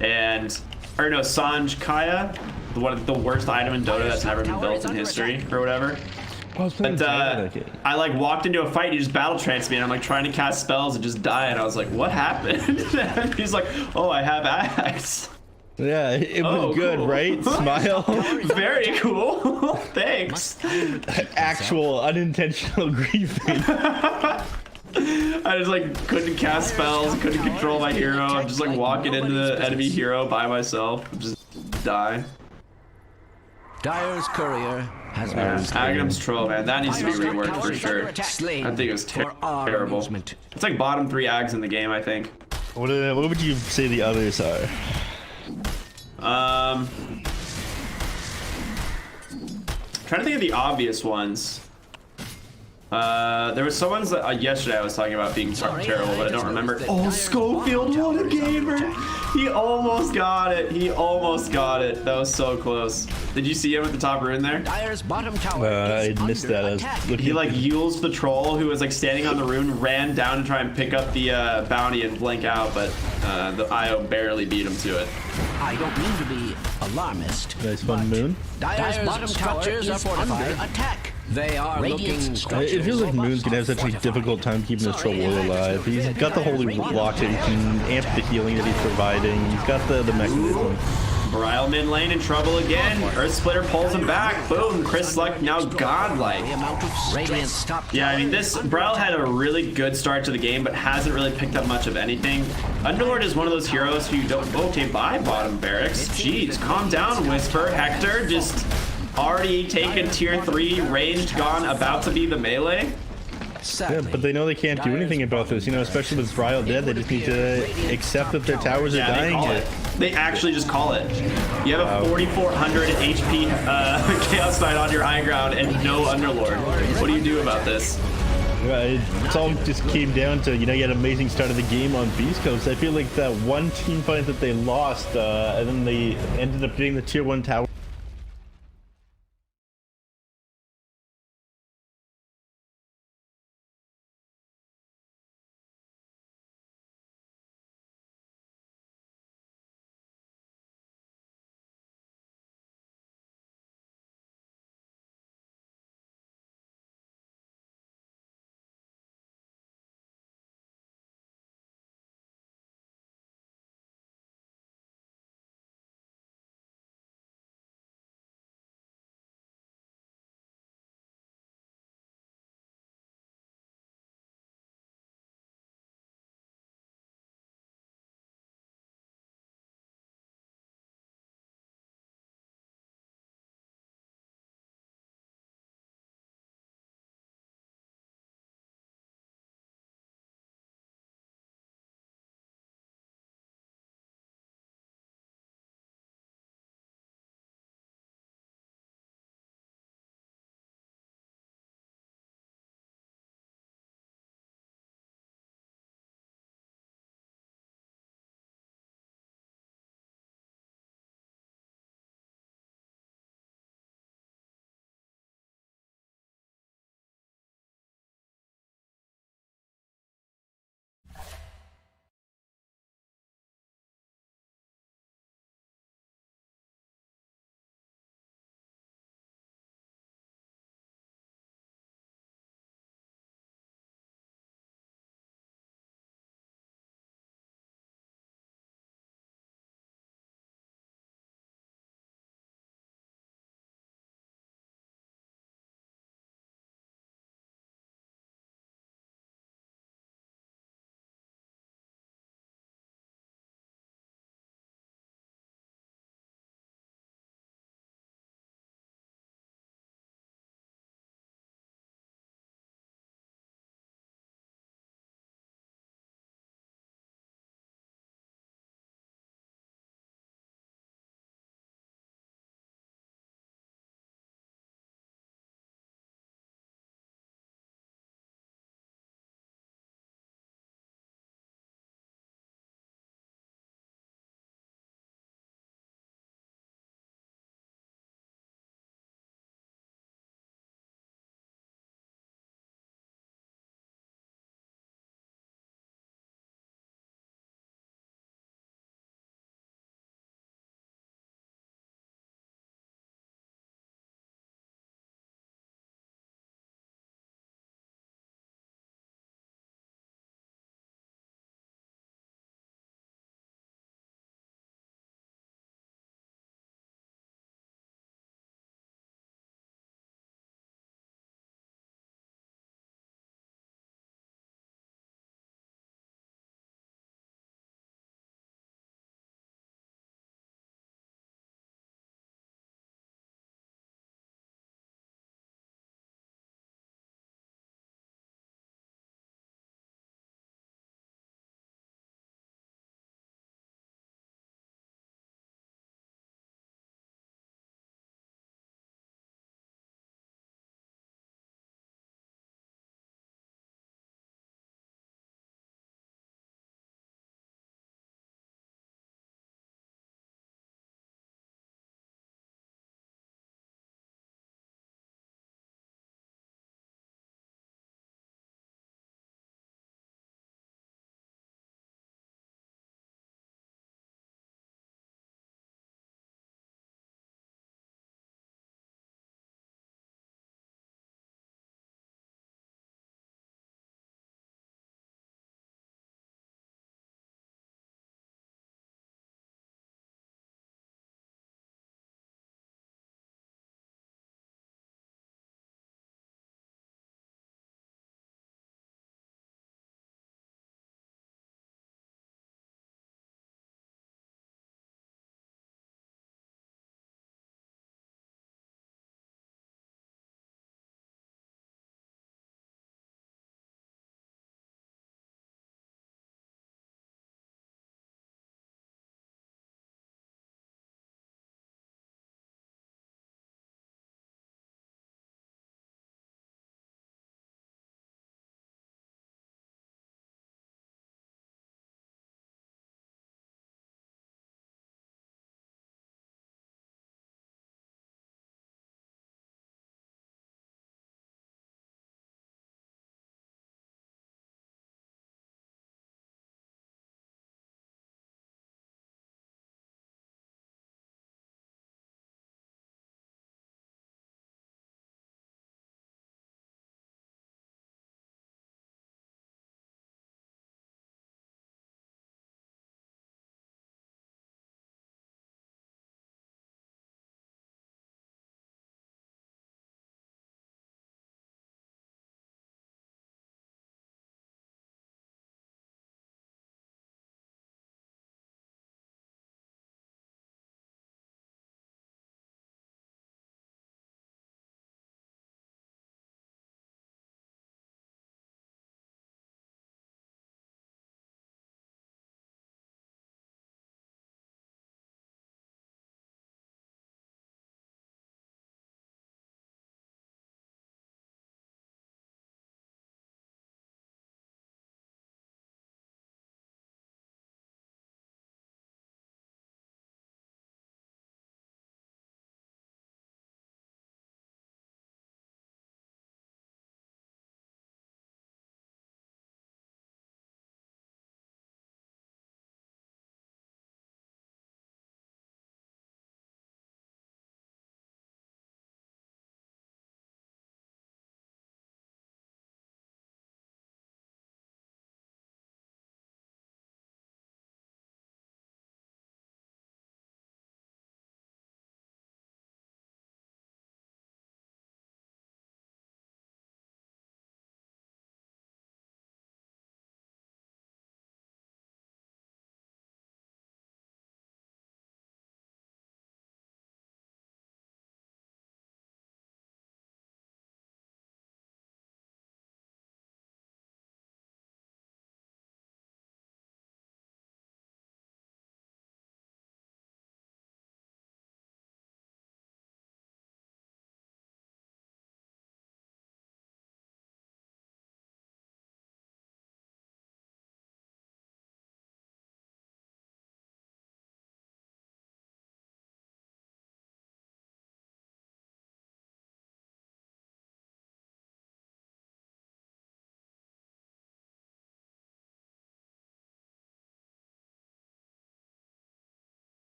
Sanj Kaya, the worst item in Dota that's never been built in history or whatever. I like walked into a fight and he just battle tranced me and I'm like trying to cast spells and just die and I was like, what happened? And he's like, oh, I have Axe. Yeah, it was good, cool. Right? Smile. Very cool. Thanks. Actual unintentional griefing. I just like couldn't cast spells, couldn't control my hero. I'm just like walking into the enemy hero by myself, just die. Dire's courier has been Aghanim's Troll, man, that needs to be reworked for sure. I think it was terrible. It's like bottom 3 Ags in the game, I think. What would you say the others are? Trying to think of the obvious ones. There was someone's that yesterday I was talking about being terrible, but I don't remember. Oh, Schofield, what a gamer! He almost got it. That was so close. Did you see him at the top rune there? Dire's bottom tower I missed that. He like Yules the troll who was like standing on the rune, ran down to try and pick up the bounty and blink out, but the IO barely beat him to it. I don't mean to be alarmist. Nice fun moon. Dire's bottom structures are fortified. Attack. They are looking. It feels like Moon's gonna have such a difficult time keeping his troll warrior alive. He's got the holy block that he can amp the healing that he's providing. He's got the mechanism. Brile mid lane in trouble again. Earth Splitter pulls him back. Boom. Chris Luck now godlike. Yeah, I mean, Brile had a really good start to the game, but hasn't really picked up much of anything. Underlord is one of those heroes who you don't. Okay, bye, bottom barracks. Jeez, calm down, Whisper. Hector just already taken tier 3, ranged, gone, about to be the melee. Yeah, but they know they can't do anything about this, you know, especially with Brile dead. They just need to accept that their towers are dying here. They actually just call it. You have a 4,400 HP Chaos Knight on your high ground and no Underlord. What do you do about this? It's all just came down to, you know, you had an amazing start of the game on Beastcoast. I feel like that one team fight that they lost, and then they ended up getting the tier 1 tower.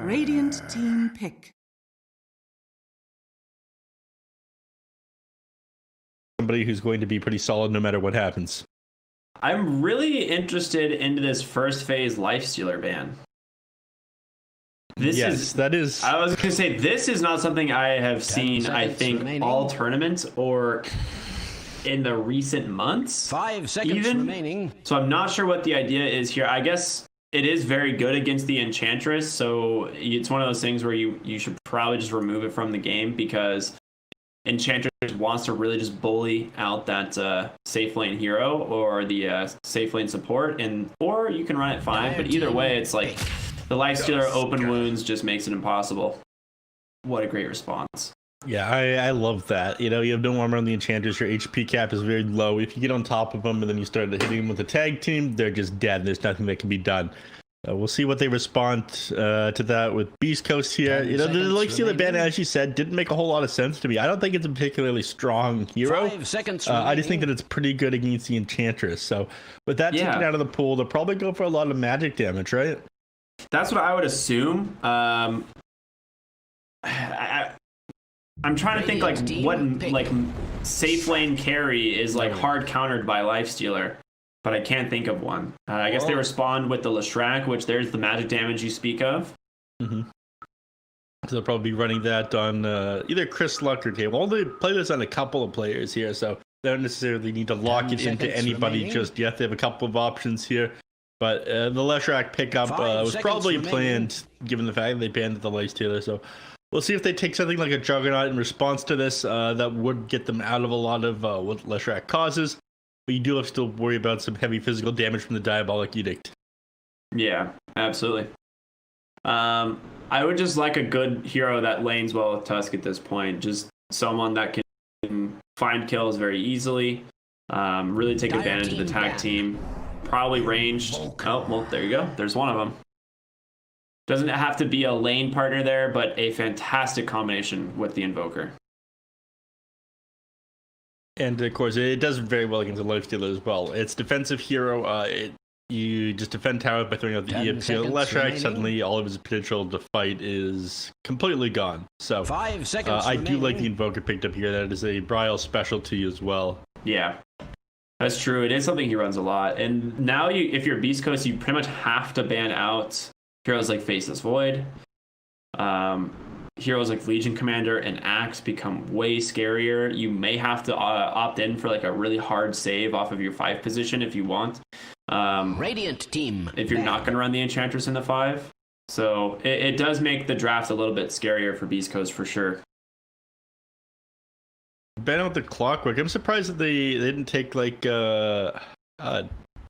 Radiant team pick. Somebody who's going to be pretty solid no matter what happens. I'm really interested into this first phase Lifestealer ban. That is. I was going to say, this is not something I have seen, I think, remaining. All tournaments or in the recent months. 5 seconds remaining. So I'm not sure what the idea is here. I guess it is very good against the Enchantress, so it's one of those things where you should probably just remove it from the game, because Enchantress wants to really just bully out that safe lane hero or the safe lane support, or you can run it fine, but either way, it's like the Lifestealer open wounds just makes it impossible. What a great response. Yeah, I love that. You know, you have no armor on the Enchantress, your HP cap is very low. If you get on top of them and then you start hitting them with a tag team, they're just dead. There's nothing that can be done. We'll see what they respond to that with Beastcoast here. You know, the Lifestealer ban, as you said, didn't make a whole lot of sense to me. I don't think it's a particularly strong hero. 5 seconds I just think that it's pretty good against the Enchantress. So with that taken out of the pool, they'll probably go for a lot of magic damage, right? That's what I would assume. I'm trying to think like what like safe lane carry is like hard countered by Lifestealer, but I can't think of one. I guess they respond with the Leshrac, which there's the magic damage you speak of. Mm-hmm. So they'll probably be running that on either Chris Luck or Table. They play this on a couple of players here, so they don't necessarily need to lock it into anybody just yet. They have a couple of options here. But the Leshrac pickup was probably planned, given the fact that they banned the Lifestealer. So we'll see if they take something like a Juggernaut in response to this. That would get them out of a lot of what Leshrac causes. But you do have to still worry about some heavy physical damage from the Diabolic Edict. Yeah, absolutely. I would just like a good hero that lanes well with Tusk at this point. Just someone that can find kills very easily, really take advantage of the tag team. Probably ranged. Oh, well, there you go. There's one of them. Doesn't have to be a lane partner there, but a fantastic combination with the Invoker. And of course, it does very well against the Lifestealer as well. It's defensive hero. You just defend tower by throwing out the EMP. Leshrac, suddenly all of his potential to fight is completely gone. So 5 seconds I do like the Invoker picked up here. That is a Brile specialty as well. Yeah. That's true. It is something he runs a lot. And now, if you're Beastcoast, you pretty much have to ban out heroes like Faceless Void. Heroes like Legion Commander and Axe become way scarier. You may have to opt in for like a really hard save off of your 5 position if you want. Radiant team. If you're not going to run the Enchantress in the 5. So it does make the draft a little bit scarier for Beastcoast for sure. Ban out the Clockwork. I'm surprised that they didn't take like the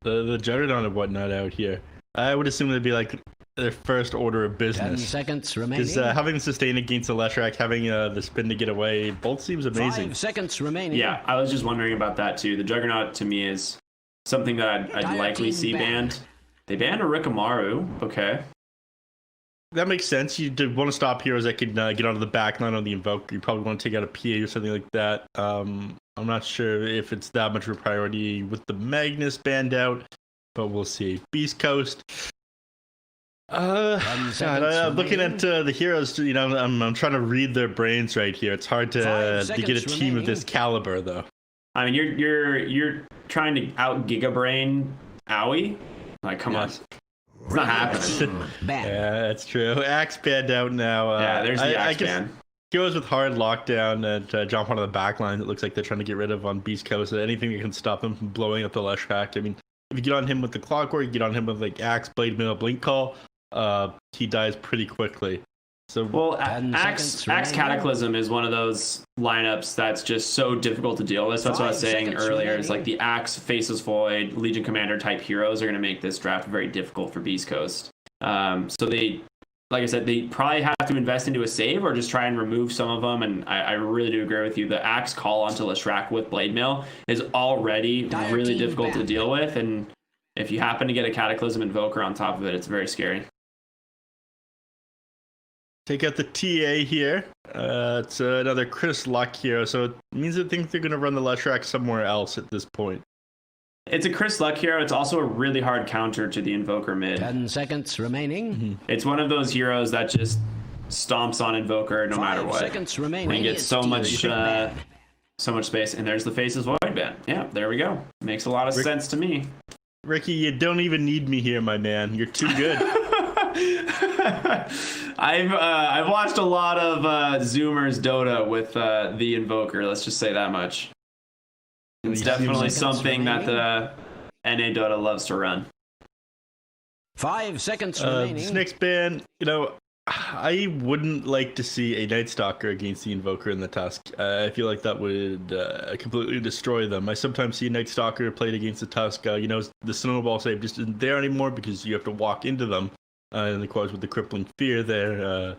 Juggernaut and whatnot out here. I would assume it'd be like their first order of business. 10 seconds remaining. Because having the sustain against the Leshrac, having the spin to get away, both seems amazing. 5 seconds remaining. Yeah, I was just wondering about that too. The Juggernaut to me is something that I'd likely see banned. They banned a Rikamaru. Okay. That makes sense. You did want to stop heroes that could get onto the back line on the Invoker. You probably want to take out a PA or something like that. I'm not sure if it's that much of a priority with the Magnus banned out, but we'll see. Beastcoast. Looking at the heroes, you know, I'm trying to read their brains right here. It's hard to get a team of this caliber, though. I mean, you're trying to out Gigabrain Owie? Like, come on. It's not happening. Yeah, that's true. Axe banned out now. Yeah, there's the Axe ban. Heroes with hard lockdown and jump onto the back line. It looks like they're trying to get rid of on Beastcoast. Anything that can stop them from blowing up the Leshrac. I mean, if you get on him with the Clockwork, you get on him with like Axe, Blade Mail, Blink Call, he dies pretty quickly. So well, Axe Cataclysm is one of those lineups that's just so difficult to deal with. That's what I was saying earlier. It's like the Axe, Faceless Void, Legion Commander type heroes are going to make this draft very difficult for Beastcoast. So they, like I said, they probably have to invest into a save or just try and remove some of them. And I really do agree with you. The Axe call onto Leshrac with Blade Mail is already really difficult to deal with. And if you happen to get a Cataclysm Invoker on top of it, it's very scary. Take out the TA here. It's another Chris Luck hero, so it means I think they're going to run the Leshrac somewhere else at this point. It's a Chris Luck hero. It's also a really hard counter to the Invoker mid. 10 seconds remaining. It's one of those heroes that just stomps on Invoker no matter 5 what. seconds remaining. And gets so much space. And there's the Face's Void Ban. Yeah, there we go. Makes a lot of sense to me. Ricky, you don't even need me here, my man. You're too good. I've watched a lot of Zoomers Dota with the Invoker. Let's just say that much. It's definitely something that the NA Dota loves to run. 5 seconds remaining. This next ban, I wouldn't like to see a Night Stalker against the Invoker in the Tusk. I feel like that would completely destroy them. I sometimes see a Night Stalker played against the Tusk. The snowball save just isn't there anymore because you have to walk into them. And of course, with the Crippling Fear there,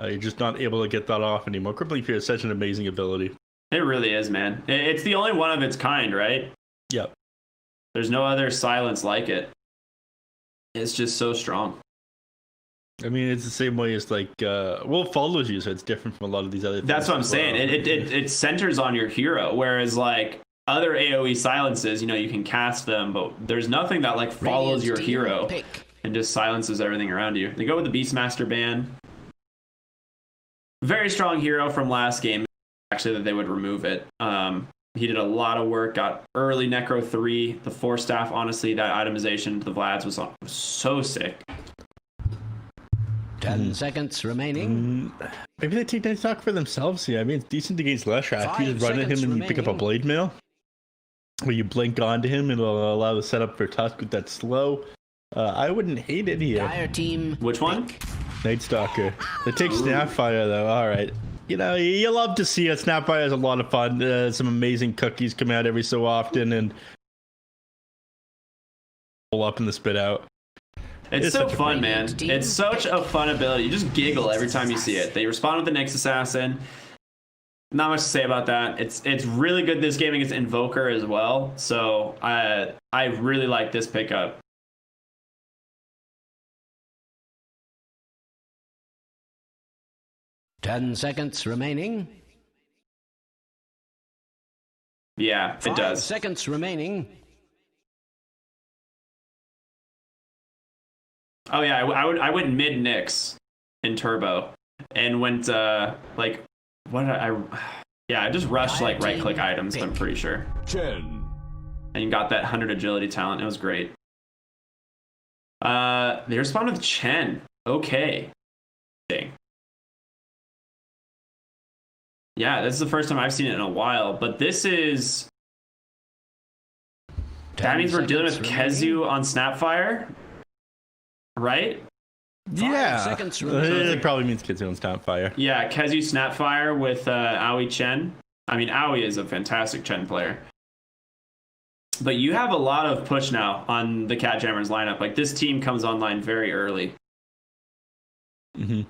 you're just not able to get that off anymore. Crippling Fear is such an amazing ability. It really is, man. It's the only one of its kind, right? Yep. There's no other silence like it. It's just so strong. I mean, it's the same way as it follows you, so it's different from a lot of these other things. That's what I'm saying. It centers on your hero, whereas like other AoE silences, you can cast them, but there's nothing that like follows your hero and just silences everything around you. They go with the Beastmaster ban. Very strong hero from last game, actually, that they would remove it. He did a lot of work, got early Necro 3, the 4 staff, honestly, that itemization to the Vlads was so sick. 10 seconds remaining. Maybe they take Night Stalker for themselves here. I mean, it's decent against Leshrac. You just run at him and pick up a Blade Mail. Or you blink onto him and it'll allow the setup for Tusk with that slow. I wouldn't hate it here. Dire team. Which one? Night Stalker. It takes Snapfire, though. All right. You love to see it. Snapfire is a lot of fun. Some amazing cookies come out every so often and pull up in the spit out. It's so fun, man. It's such a fun ability. You just giggle every time you see it. They respond with the Nyx Assassin. Not much to say about that. It's really good this game against Invoker as well. So I really like this pickup. Ten seconds remaining. Yeah, it 5 does. seconds remaining. Oh yeah, I went mid Nyx in Turbo and went I just rushed like right click items. I'm pretty sure. 10. And you got that 100 agility talent. It was great. They respond with Chen. Okay. Dang. Yeah, this is the first time I've seen it in a while, but this is... That means we're dealing with Kezu on Snapfire, right? Yeah. 5 seconds It probably means Kezu on Snapfire. Yeah, Kezu Snapfire with Aoi Chen. I mean, Aoi is a fantastic Chen player. But you have a lot of push now on the catJAMMERS lineup. Like, this team comes online very early. Mm-hmm.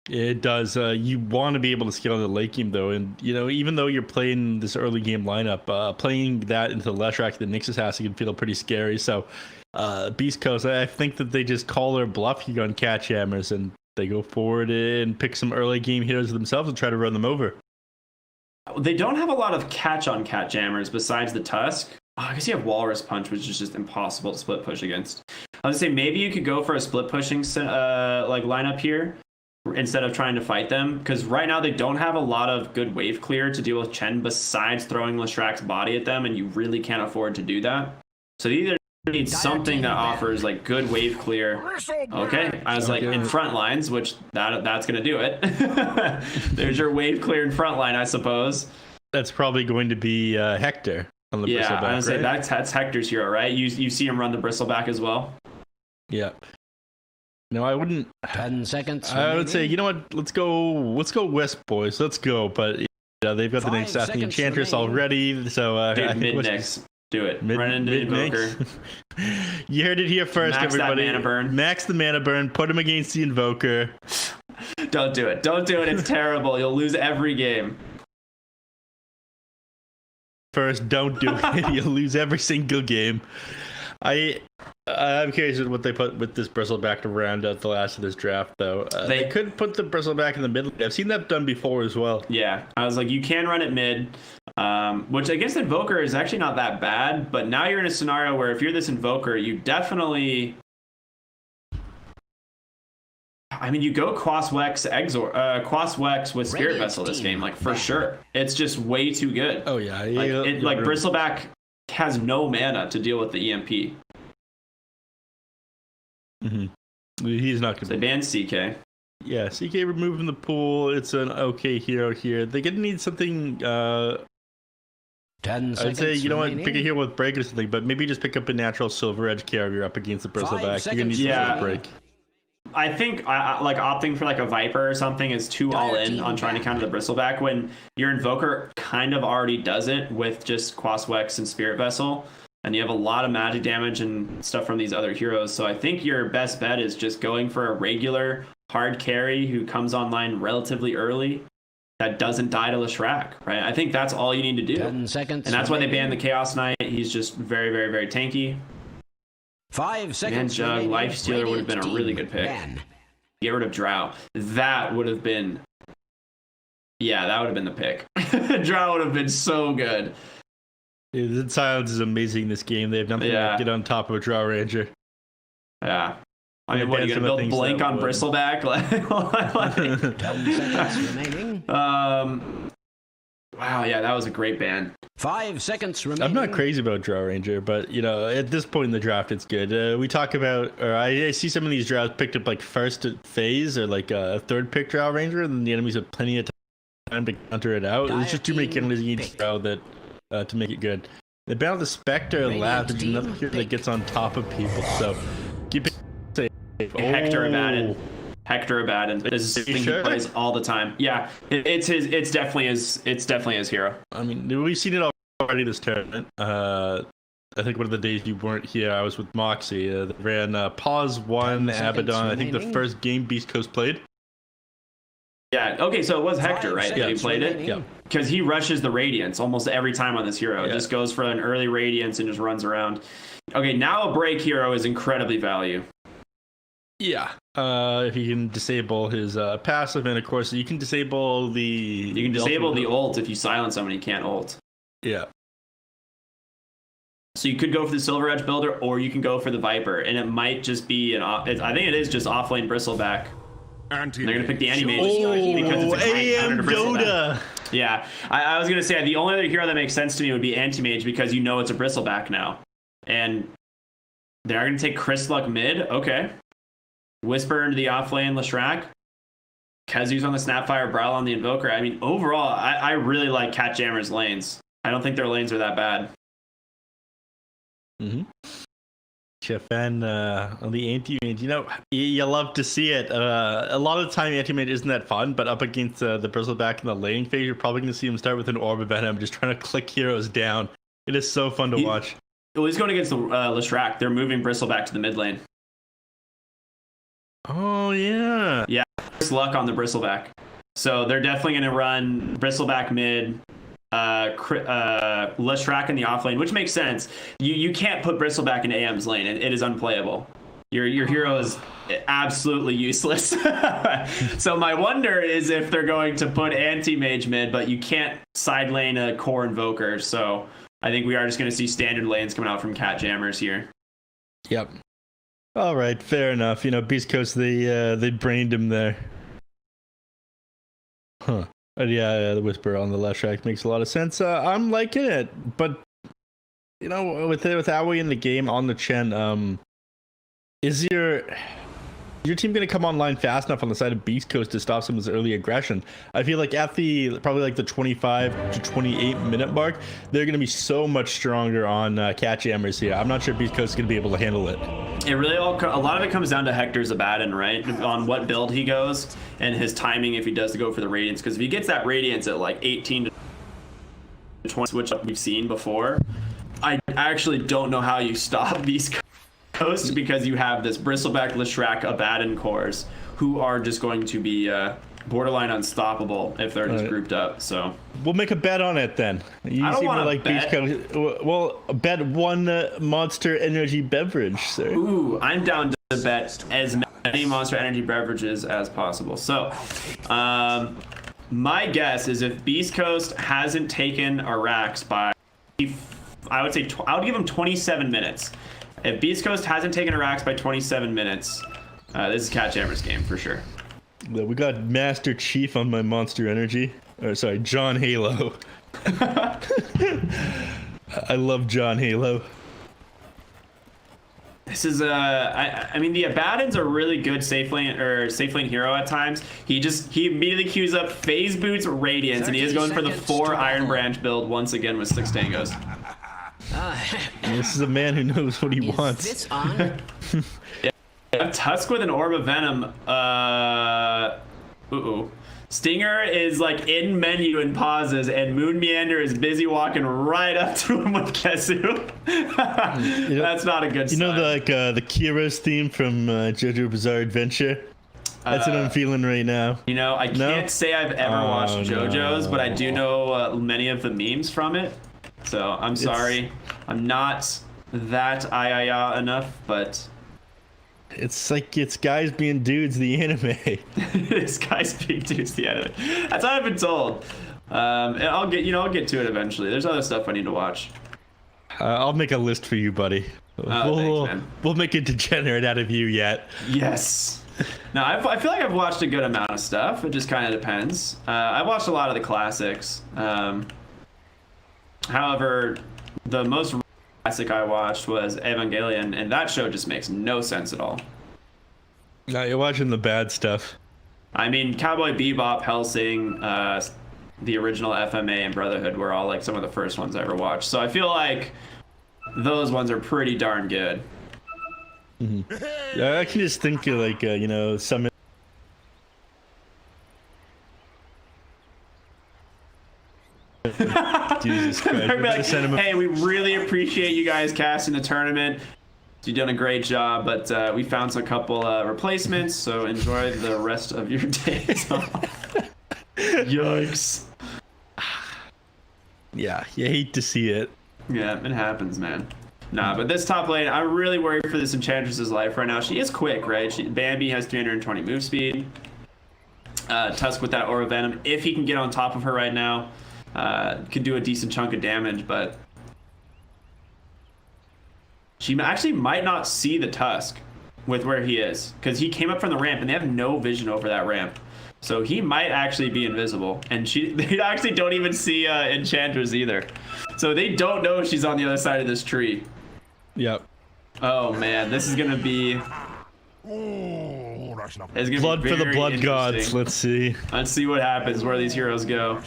It does. You want to be able to scale the late game, though. And, even though you're playing this early game lineup, playing that into the Leshrac, the Nyx Assassin can feel pretty scary. So, Beastcoast, I think that they just call their bluff here on catJAMMERS and they go forward and pick some early game heroes themselves and try to run them over. They don't have a lot of catch on catJAMMERS besides the Tusk. Oh, I guess you have Walrus Punch, which is just impossible to split push against. I was gonna say maybe you could go for a split pushing lineup here instead of trying to fight them, because right now they don't have a lot of good wave clear to deal with Chen besides throwing Leshrac's body at them, and you really can't afford to do that. So they either need something that offers like good wave clear. Okay, I was like in front lines, which that's gonna do it. There's your wave clear in front line, I suppose. That's probably going to be Hector on the Bristleback, I was right? say that's Hector's hero, right? You see him run the Bristleback as well. Yeah. No, I wouldn't. 10 seconds. I would say, you know what? Let's go Wisp, boys. Let's go. But they've got the 5 Nyx Assassin seconds Enchantress remaining. already. So Dude, I think mid Wisp Nyx. Do it. Run into Invoker. You heard it here first, Max everybody. that mana burn. Max the mana burn. Put him against the Invoker. Don't do it. Don't do it. It's terrible. You'll lose every game. First, don't do it. You'll lose every single game. I'm curious what they put with this Bristleback to round out the last of this draft, though. They could put the Bristleback in the middle. I've seen that done before as well. Yeah, I was like, you can run it mid. Which against Invoker is actually not that bad, but now you're in a scenario where if you're this Invoker, you definitely... I mean, you go Quas-Wex Quas-Wex with Spirit Vessel this game, like, for sure. It's just way too good. Oh, yeah. Like Bristleback has no mana to deal with the EMP. Mm-hmm. He's not going to ban CK. Yeah, CK removed from the pool. It's an okay hero here. They're going to need something... 10 I'd say, you know what, remaining. pick a hero with break or something, but maybe just pick up a natural Silver Edge carrier up against the Bristleback. You're going to need some break. I think like opting for like a Viper or something is too all in on trying to counter the Bristleback when your Invoker kind of already does it with just Quas-Wex and Spirit Vessel, and you have a lot of magic damage and stuff from these other heroes. So I think your best bet is just going for a regular hard carry who comes online relatively early that doesn't die to Leshrac, right? I think that's all you need to do. 10 seconds. And that's why they banned the Chaos Knight. He's just very, very, very tanky. 5 seconds. And Lifestealer would have been a really good pick. Get rid of Drow. That would have been... Yeah, that would have been the pick. Drow would have been so good. The silence is amazing in this game. They have nothing to get on top of a Drow Ranger. Yeah. I mean, what, are you going to build Blink on Bristleback? Like, 10 seconds remaining. Wow, yeah, that was a great ban. 5 seconds remaining. I'm not crazy about Drow Ranger, but, you know, at this point in the draft, it's good. We talk about, or I see some of these drafts picked up like first phase or like a third pick Drow Ranger, and then the enemies have plenty of time to counter it out. There's just too many enemies in each Drow that, to make it good. They ban the Spectre and Laugh. There's another hero that gets on top of people, so keep it safe. Hector Abaddon. Hector Abaddon. This is something he plays all the time. Yeah, it's definitely his hero. I mean, we've seen it already this tournament. I think one of the days you weren't here, I was with Moxie. They ran Pause 1, Abaddon. I think the first game Beastcoast played. Yeah, okay, so it was Hector, right? Yeah, he played it? Yeah. Because he rushes the Radiance almost every time on this hero. Yeah. Just goes for an early Radiance and just runs around. Okay, now a break hero is incredibly value. Yeah. If you can disable his passive, and of course you can disable the... You can disable the ult if you silence someone, you can't ult. Yeah. So you could go for the Silver Edge builder, or you can go for the Viper, and it might just be I think it is just offlane Bristleback. And they're gonna pick the Anti-Mage because it's a AM Dota. Yeah, I was gonna say the only other hero that makes sense to me would be Anti-Mage because you know it's a Bristleback now, and they're gonna take Chris Luck mid. Okay, Whisper into the offlane Leshrac. Kazu's on the Snapfire, Brawl on the Invoker. I mean, overall, I really like catJAMMERS lanes. I don't think their lanes are that bad. Mm-hmm. Fan on the Anti-Mage, you know, you love to see it. A lot of the time, Anti-Mage isn't that fun, but up against the Bristleback in the laning phase, you're probably going to see him start with an Orb of Venom, just trying to click heroes down. It is so fun to watch. Well, he's going against the Leshrac. They're moving Bristleback to the mid lane. Oh, yeah. Yeah, Chris Luck on the Bristleback. So they're definitely going to run Bristleback mid, Leshrac in the offlane, which makes sense. You can't put Bristleback in AM's lane. It is unplayable. Your hero is absolutely useless. So my wonder is if they're going to put Anti-Mage mid, but you can't side lane a core Invoker. So I think we are just going to see standard lanes coming out from catJAMMERS here. Yep. All right, fair enough. You know, Beastcoast, they brained him there. Huh. But yeah, the Whisper on the Leshrac makes a lot of sense. I'm liking it, but you know, with Aoi in the game on the Chen, is your team going to come online fast enough on the side of Beastcoast to stop some of this early aggression? I feel like at the probably like the 25 to 28 minute mark, they're going to be so much stronger on catJAMMERS here. I'm not sure Beastcoast is going to be able to handle it. It really a lot of it comes down to Hector's Abaddon, right? On what build he goes and his timing if he does to go for the Radiance. Because if he gets that Radiance at like 18 to 20, which we've seen before, I actually don't know how you stop Beastcoast because you have this Bristleback, Leshrac, Abaddon cores who are just going to be borderline unstoppable if they're just grouped up. So we'll make a bet on it then. You I don't want to like bet. Beastcoast. Well, bet one Monster Energy beverage, sir. Ooh, I'm down to bet as many Monster Energy beverages as possible. So, My guess is if Beastcoast hasn't taken Arax by, I would say, I would give him 27 minutes. If Beastcoast hasn't taken Arax by 27 minutes, this is catJAMMERS game for sure. We got Master Chief on my Monster Energy. Or sorry, John Halo. I love John Halo. This is I mean the Abaddon's a really good safe lane hero at times. He immediately queues up Phase Boots Radiance, and he is going for the 4 Iron Branch build once again with 6 tangos. This is a man who knows what he wants. This on? Yeah, Tusk with an Orb of Venom. Stinger is like in menu and pauses, and Moon Meander is busy walking right up to him with Kesu. That's not a good sign. You know the Kira's theme from JoJo Bizarre Adventure? That's what I'm feeling right now. You know, I can't say I've ever watched JoJo's, but I do know many of the memes from it. So I'm sorry, I'm not that enough, but it's like it's guys being dudes, the anime. It's guys being dudes, the anime. That's what I've been told. And I'll get to it eventually. There's other stuff I need to watch. I'll make a list for you, buddy. Thanks, man. We'll make a degenerate out of you yet. Yes. No, I feel like I've watched a good amount of stuff. It just kind of depends. I've watched a lot of the classics. However, the most classic I watched was Evangelion, and that show just makes no sense at all. No, you're watching the bad stuff. I mean, Cowboy Bebop, Hellsing, the original FMA, and Brotherhood were all like some of the first ones I ever watched. So I feel like those ones are pretty darn good. Mm-hmm. Yeah, I can just think of like you know, some. Jesus Christ. Like, hey, we really appreciate you guys casting the tournament. You've done a great job, but we found a couple replacements, so enjoy the rest of your days off. Yikes. Yeah, you hate to see it. Yeah, it happens, man. Nah, but this top lane, I'm really worried for this Enchantress's life right now. She is quick, right? Bambi has 320 move speed. Tusk with that Aura Venom, if he can get on top of her right now, could do a decent chunk of damage, but she actually might not see the Tusk with where he is, because he came up from the ramp and they have no vision over that ramp. So he might actually be invisible, and they actually don't even see Enchantress either. So they don't know she's on the other side of this tree. Yep. Oh man, this is gonna be blood for the blood gods. Let's see. Let's see what happens, where these heroes go.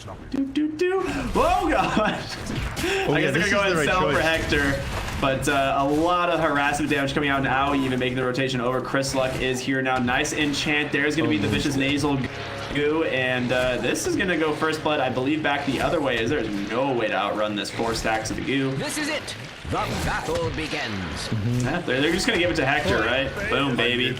Oh god! I guess they're gonna go and sell for Hector, but a lot of harassment damage coming out now. Even making the rotation over. Chris Luck is here now. Nice enchant. There's gonna be the vicious nasal goo, and this is gonna go first blood, I believe, back the other way, as there's no way to outrun this 4 stacks of the goo. This is it. The battle begins. Yeah, they're just gonna give it to Hector, right? Boom, baby.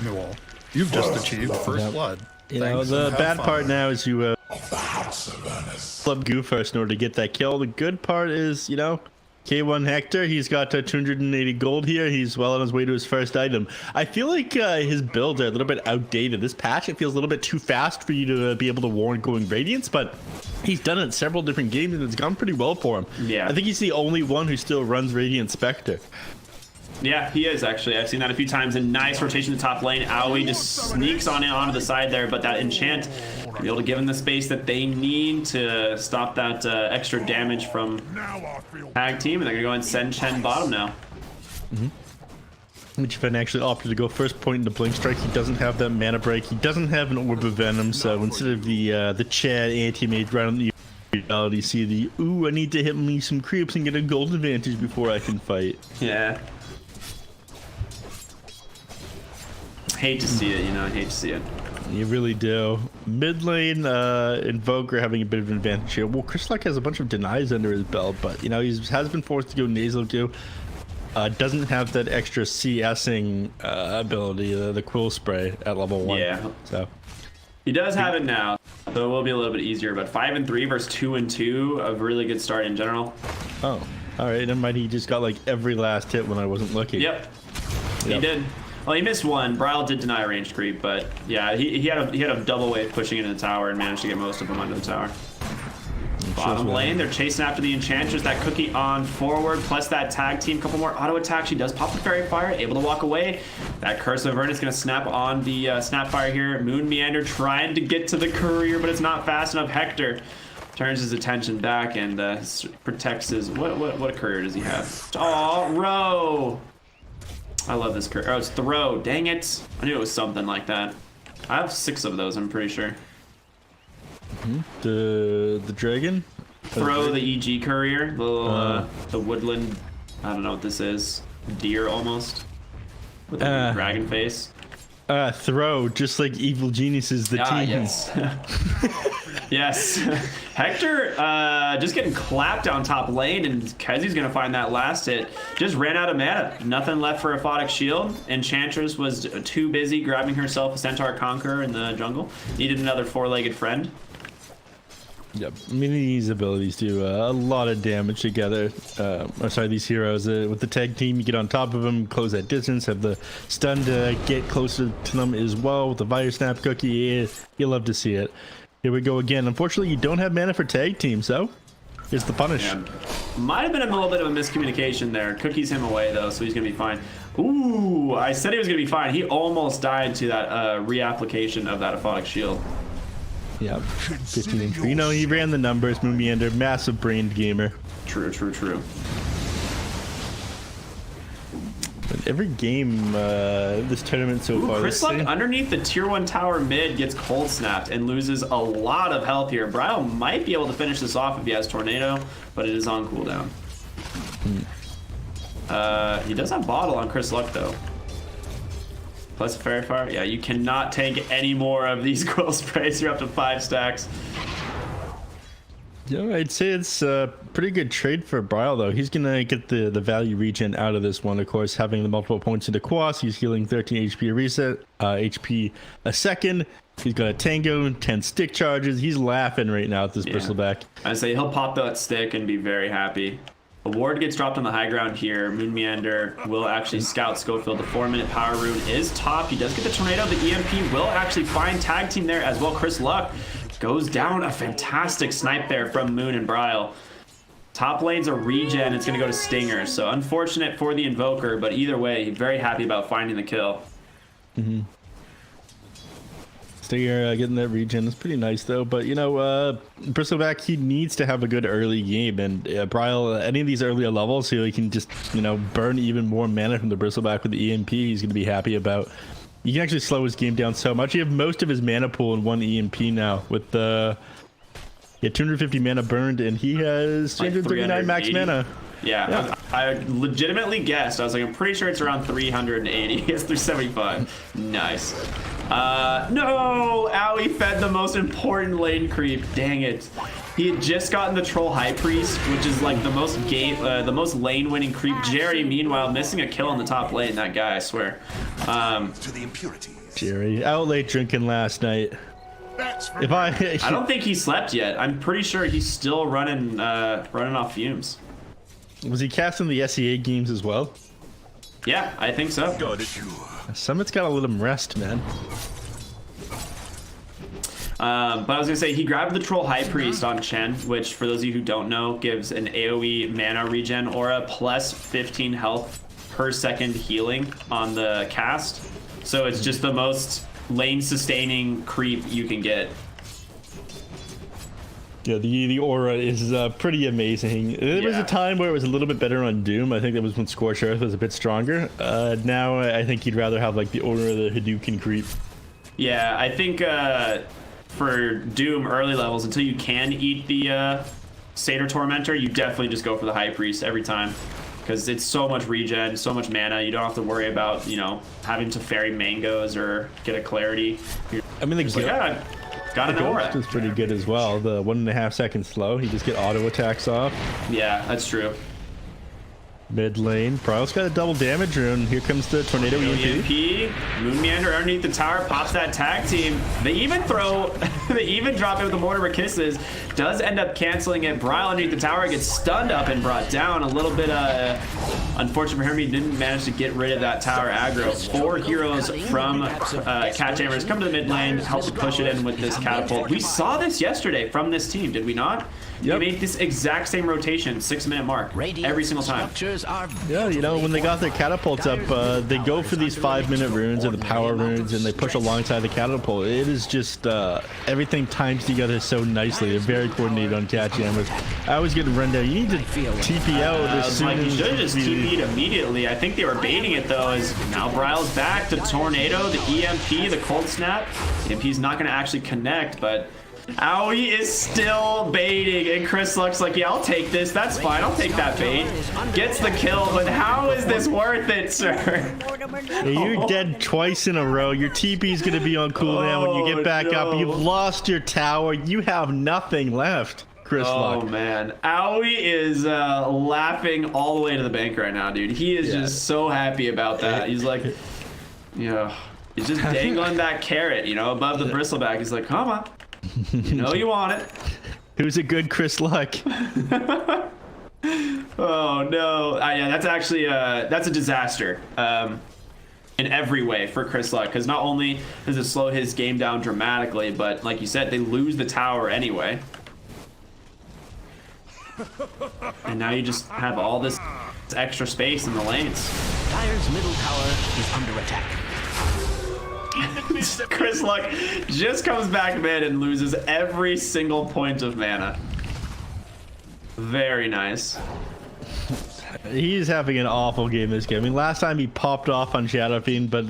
You've just achieved first blood. You know, the bad part now is you club goo first in order to get that kill. The good part is, you know, K1 Hector, he's got 280 gold here. He's well on his way to his first item. I feel like his builds are a little bit outdated. This patch, it feels a little bit too fast for you to be able to warrant going Radiance, but he's done it in several different games and it's gone pretty well for him. Yeah. I think he's the only one who still runs Radiant Spectre. Yeah, he is actually. I've seen that a few times. A nice rotation to top lane. Aoi just sneaks on in onto the side there, but that enchant will be able to give them the space that they need to stop that extra damage from tag team, and they're gonna go and send Chen bottom now. Which Fen actually opted to go first point into Blink Strike. He doesn't have that mana break. He doesn't have an Orb of Venom, so instead of the Chad anti-mage right on the reality, see the ooh, I need to hit me some creeps and get a gold advantage before I can fight. Yeah. Hate to see it, you know. I hate to see it. You really do. Mid lane, Invoker having a bit of an advantage here. Well, Chris Luck has a bunch of denies under his belt, but you know he has been forced to go nasal too. Doesn't have that extra CSing ability, the Quill Spray at level 1. Yeah. So he does have it now, so it will be a little bit easier. But 5 and 3 versus 2 and 2, a really good start in general. Oh, all right. Never mind. He just got like every last hit when I wasn't looking. Yep. He did. Well, he missed one. Bryle did deny a ranged creep, but yeah, he had a double wave pushing into the tower and managed to get most of them under the tower. Bottom lane, they're chasing after the Enchantress. That cookie on forward, plus that tag team. Couple more auto attacks. She does pop the Fairy Fire, able to walk away. That Curse of Avernus is going to snap on the Snapfire here. Moon Meander trying to get to the courier, but it's not fast enough. Hector turns his attention back and protects his... What courier does he have? Oh, Row! I love this courier. Oh, it's Throw. Dang it. I knew it was something like that. I have 6 of those, I'm pretty sure. The dragon? Throw the EG courier, the woodland. I don't know what this is. Deer almost with a dragon face. Throw, just like evil geniuses. The team. Yes. Yes. Hector just getting clapped on top lane, and Kezi's gonna find that last hit. Just ran out of mana. Nothing left for Aphotic Shield. Enchantress was too busy grabbing herself a Centaur Conqueror in the jungle. Needed another 4-legged friend. Yep, these abilities do a lot of damage together. These heroes with the tag team, you get on top of them, close that distance, have the stun to get closer to them as well with the Fire Snap cookie. Yeah, you love to see it. Here we go again. Unfortunately, you don't have mana for tag team, so here's the punish. Yeah. Might have been a little bit of a miscommunication there. Cookie's him away though, so he's gonna be fine. Ooh, I said he was gonna be fine. He almost died to that reapplication of that Aphotic Shield. Yeah, 15 inch. You know, he ran the numbers. Moon Meander, massive brained gamer. True. But every game this tournament so far. Chris Luck underneath the tier 1 tower mid gets cold snapped and loses a lot of health here. Bryle might be able to finish this off if he has Tornado, but it is on cooldown. He does have Bottle on Chris Luck though. Plus a Fairy Fire. Yeah, you cannot tank any more of these Quill Sprays. You're up to 5 stacks. Yeah, I'd say it's a pretty good trade for Bryle, though. He's going to get the value regen out of this one, of course, having the multiple points into Quas. He's healing 13 HP a reset, HP a second. He's got a Tango, 10 stick charges. He's laughing right now at this Bristleback. I'd say he'll pop that stick and be very happy. A ward gets dropped on the high ground here. Moon Meander will actually scout Schofield. The 4-minute power rune is top. He does get the tornado. The EMP will actually find tag team there as well. Chris Luck goes down. A fantastic snipe there from Moon and Bryle. Top lane's a regen. It's going to go to Stinger. So unfortunate for the Invoker, but either way, very happy about finding the kill. Stinger getting that regen is pretty nice though, but you know, Bristleback, he needs to have a good early game, and Bryle, any of these earlier levels, so he can just, you know, burn even more mana from the Bristleback with the EMP, he's going to be happy about. You can actually slow his game down so much. You have most of his mana pool in one EMP now with the 250 mana burned, and he has 339 max mana. Yeah. I legitimately guessed. I was like, I'm pretty sure it's around 380. He has 375. Nice. No! Owie fed the most important lane creep. Dang it. He had just gotten the Troll High Priest, which is like the most lane-winning creep. Jerry, meanwhile, missing a kill in the top lane. That guy, I swear. To the impurities. Jerry, out late drinking last night. If I don't think he slept yet. I'm pretty sure he's still running off fumes. Was he casting the SEA games as well? Yeah, I think so. Summit's gotta let him rest, man. But I was gonna say, he grabbed the Troll High Priest on Chen, which for those of you who don't know, gives an AoE mana regen aura plus 15 health per second healing on the cast. So it's just the most lane sustaining creep you can get. Yeah, the aura is pretty amazing. There was a time where it was a little bit better on Doom. I think that was when Scorched Earth was a bit stronger. Now I think you'd rather have like the aura of the Hadouken creep. Yeah, I think for Doom early levels, until you can eat the Satyr Tormentor, you definitely just go for the High Priest every time. Because it's so much regen, so much mana, you don't have to worry about, you know, having to fairy mangoes or get a clarity. I mean, Got an aura. Ghost is pretty good as well. The 1.5 second slow, he just get auto attacks off. Yeah, that's true. Mid lane. Bryle's got a double damage rune. Here comes the Tornado EMP. Moon Meander underneath the tower, pops that tag team. They even throw, they even drop it with the Mortimer Kisses. Does end up canceling it. Bryle underneath the tower gets stunned up and brought down. A little bit unfortunate for him, he didn't manage to get rid of that tower aggro. 4 heroes from catJAMMERS come to the mid lane, help to push it in with this catapult. We saw this yesterday from this team, did we not? Yep. They made this exact same rotation, 6-minute mark, every single time. Yeah, you know, when they got their catapults up, they go for these 5-minute runes or the power runes, and they push alongside the catapult. It is just everything times together so nicely. They're very coordinated on catJAMMERS. I always get run down. You need to TP out as soon as you should have just TP'd immediately. I think they were baiting it though. As now Bryle's back to Tornado, the EMP, the cold snap. EMP's not going to actually connect, but Owie is still baiting, and Chris Luck's like, yeah, I'll take this. That's fine. I'll take that bait. Gets the kill, but how is this worth it, sir? You're dead twice in a row. Your TP's going to be on cooldown when you get back up. You've lost your tower. You have nothing left, Chris Luck. Oh, man. Owie is laughing all the way to the bank right now, dude. He is just so happy about that. He's like, you know, he's just dangling that carrot, you know, above the bristleback. He's like, come on. You know you want it. Who's a good Chris Luck? Oh no! Yeah, that's actually that's a disaster in every way for Chris Luck, because not only does it slow his game down dramatically, but like you said, they lose the tower anyway, and now you just have all this extra space in the lanes. Dire's middle tower is under attack. Chris Luck just comes back mid and loses every single point of mana. Very nice. He's having an awful game this game. I mean, last time he popped off on Shadow Fiend, but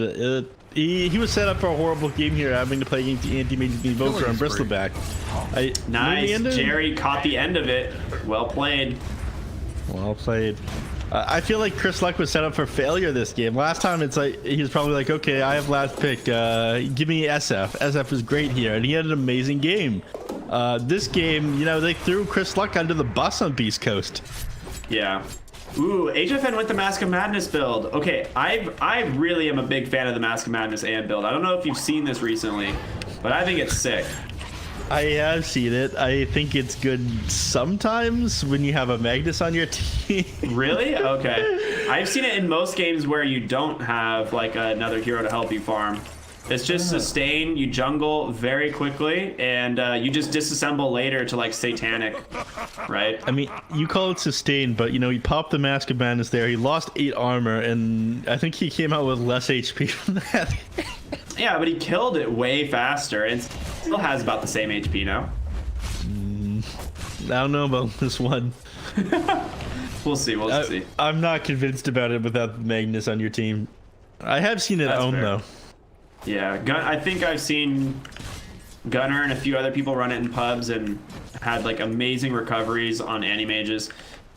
he was set up for a horrible game here, having to play against the anti-mage Evoker on Bristleback. Nice. Jerry caught the end of it. Well played. Well played. I feel like Chris Luck was set up for failure this game. Last time, it's like he was probably like, okay, I have last pick. Give me SF. SF was great here, and he had an amazing game. This game, you know, they threw Chris Luck under the bus on Beastcoast. Yeah. Ooh, HFN with the Mask of Madness build. Okay, I really am a big fan of the Mask of Madness and build. I don't know if you've seen this recently, but I think it's sick. I have seen it. I think it's good sometimes when you have a Magnus on your team. Really? Okay. I've seen it in most games where you don't have like another hero to help you farm. It's just sustain, you jungle very quickly, and you just disassemble later to like Satanic, right? I mean, you call it sustain, but you know, he popped the Mask of Madness there. He lost 8 armor, and I think he came out with less HP from that. Yeah, but he killed it way faster, and still has about the same HP now. I don't know about this one. We'll see, we'll see. I'm not convinced about it without Magnus on your team. I have seen it own, though. Yeah, I think I've seen Gunner and a few other people run it in pubs and had like amazing recoveries on anti-mages.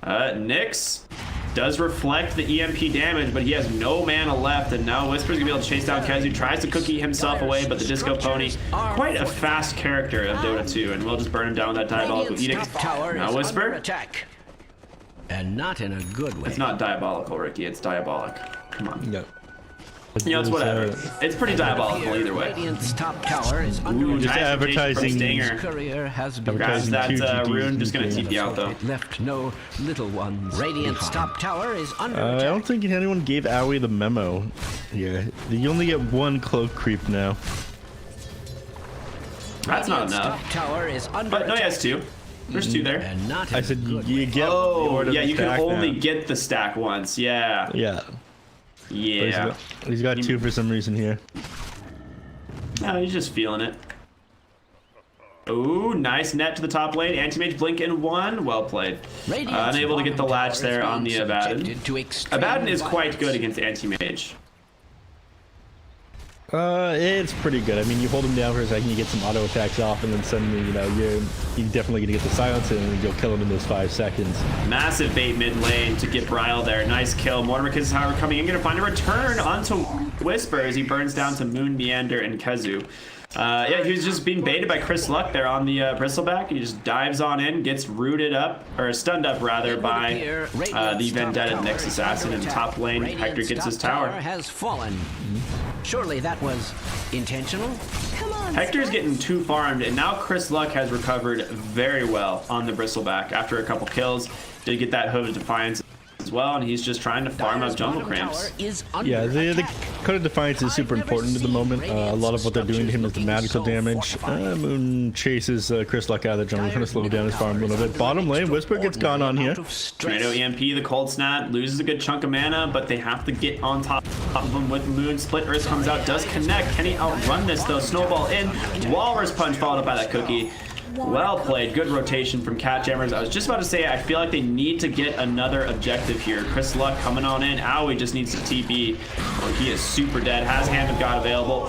Nyx does reflect the EMP damage, but he has no mana left, and now Whisper's gonna be able to chase down Kez, who tries to cookie himself away, but the Disco Pony, quite a fast character of Dota 2, and we'll just burn him down with that Diabolical Edict. Now Whisper. Attack. And not in a good way. It's not diabolical, Ricky, it's diabolic. Come on. No. You know, it's whatever. It's pretty diabolical either way. Radiant's top tower is under just attack. advertising. Courier has been Guys, that rune just gonna TP out though. It left no little ones. Radiant's top tower is under I attack. don't think anyone gave Owie the memo here. You only get 1 cloak creep now. That's not Radiant's enough. top tower is under But no, he attack. has 2. There's 2 there. And not I in said a good you way. get. Oh, yeah, you can stack only now. get the stack once. Yeah. Yeah. Yeah. He's got 2 for some reason here. No, he's just feeling it. Ooh, nice net to the top lane. Anti-mage blink in 1. Well played. Radiant's Unable to get the bottom latch tower there is on the being Abaddon. subjected to extreme Abaddon is quite good violence. against anti-mage. It's pretty good. I mean, you hold him down for a second, you get some auto attacks off, and then suddenly, you know, you're definitely gonna get the silence in, and you'll kill him in those 5 seconds. Massive bait mid lane to get Bryle there. Nice kill. Mortimer Kisses, however, coming in, gonna find a return onto Whisper as he burns down to Moon, Meander, and Kezu. Yeah, he was just being baited by Chris Luck there on the bristleback. He just dives on in, gets rooted up, or stunned up rather, by the Vendetta Nyx Assassin in top lane. Hector gets his tower. Has fallen. Surely that was intentional. Hector's getting too farmed, and now Chris Luck has recovered very well on the bristleback after a couple kills. Did get that Hood of Defiance as well, and he's just trying to farm up jungle cramps. Yeah, the Code of Defiance is super important at the moment. A lot of what they're doing to him is the magical damage. Moon chases Chris Luck out of the jungle, trying to slow down his farm a little bit. Bottom lane, Whisper gets gone on here. Tornado EMP, the cold snap, loses a good chunk of mana, but they have to get on top of him with Moon. Split Earth comes out, does connect. Can he outrun this though? Snowball in, Walrus Punch followed up by that cookie. Well played. Good rotation from catJAMMERS. I was just about to say, I feel like they need to get another objective here. Chris Luck coming on in. Owie just needs to TP. Oh, he is super dead. Has Hand of God available.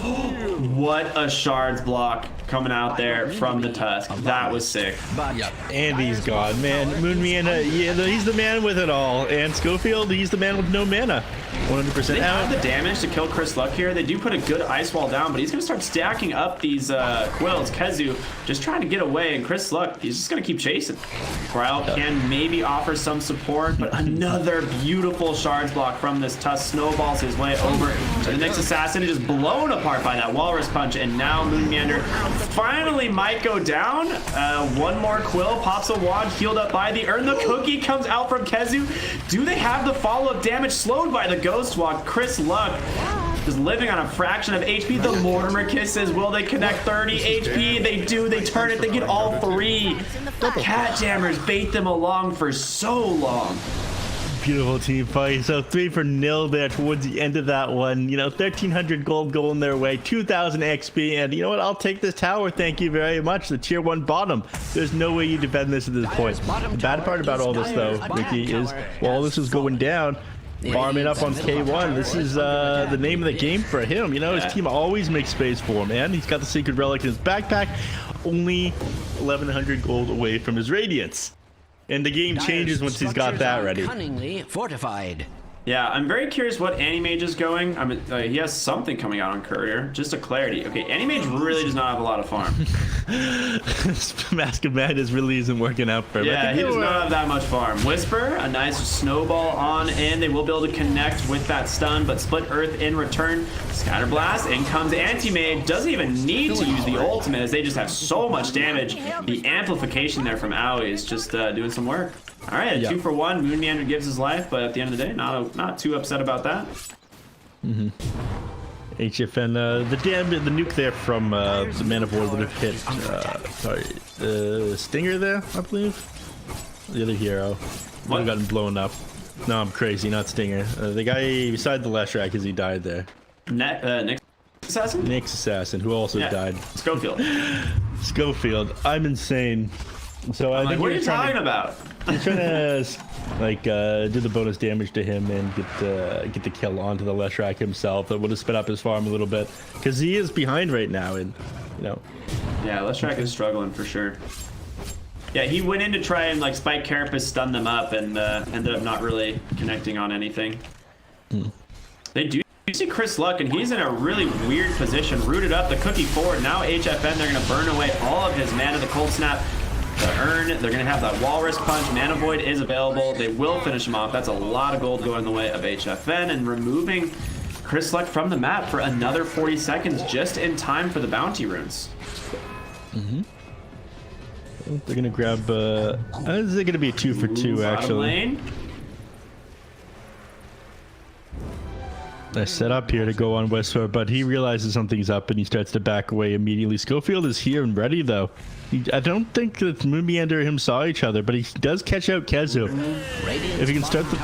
What a shards block coming out there from the Tusk. That was sick. Yep. And he's gone, man. Moon Mana, yeah, he's the man with it all. And Schofield, he's the man with no mana. 100% They out. have the damage to kill Chris Luck here. They do put a good ice wall down, but he's going to start stacking up these quills. Kezu just trying to get away, and Chris Luck, he's just going to keep chasing. Growl can maybe offer some support, but another beautiful shards block from this Tusk snowballs his way over to the next assassin, just blown apart by that Walrus Punch, and now Moon Meander finally might go down. One more quill, pops a wand, healed up by the urn. The cookie comes out from Kezu. Do they have the follow-up damage slowed by the Ghost Walk? Chris Luck is living on a fraction of HP. The Mortimer Kisses, will they connect 30 HP? They do, they turn it, they get all three. catJAMMERS bait them along for so long. Beautiful team fight. So 3-0 there towards the end of that one. You know, 1,300 gold going their way, 2,000 XP, and you know what? I'll take this tower. Thank you very much. The tier 1 bottom. There's no way you defend this at this point. The bad part about all this, though, Ricky, is while this is going down, farming up on K1. This is the name of the game for him. You know, his team always makes space for him, man. He's got the Secret Relic in his backpack, only 1,100 gold away from his Radiance. And the game changes once he's got that ready. Cunningly fortified. Yeah, I'm very curious what Animage is going. I mean, he has something coming out on Courier. Just a clarity. Okay, Animage really does not have a lot of farm. Mask of Madness really isn't working out for him. Yeah, he does not have that much farm. Whisper, a nice snowball on in. They will be able to connect with that stun, but Split Earth in return. Scatterblast, in comes Anti-Mage. Doesn't even need to use the ultimate as they just have so much damage. The amplification there from Owie is just doing some work. All right, a 2-for-1. Moon Meander gives his life, but at the end of the day, not too upset about that. HFN, the nuke there from the Man of Void would have hit, Stinger there, I believe? The other hero. Would have gotten blown up. No, I'm crazy, not Stinger. The guy beside the Leshrac because he died there. Nyx Assassin? Nyx Assassin, who also died. Schofield. Schofield, I'm insane. So I think what are you talking about? He's trying to like do the bonus damage to him and get the kill onto the Leshrac himself. That would have sped up his farm a little bit because he is behind right now, and you know. Yeah, Leshrac is struggling for sure. Yeah, he went in to try and like spike Carapace, stun them up, and ended up not really connecting on anything. They do see Chris Luck, and he's in a really weird position. Rooted up, the cookie forward. Now HFN, they're gonna burn away all of his mana. The cold snap. The urn, they're going to have that Walrus Punch. Mana Void is available. They will finish him off. That's a lot of gold going the way of HFN, and removing Chris Luck from the map for another 40 seconds just in time for the bounty runes. They're going to grab... is it going to be a 2-for-2, actually? Lane. Nice set up here to go on Whisper, but he realizes something's up and he starts to back away immediately. Schofield is here and ready, though. I don't think that Moon Meander and him saw each other, but he does catch out Kezu. If he can start the...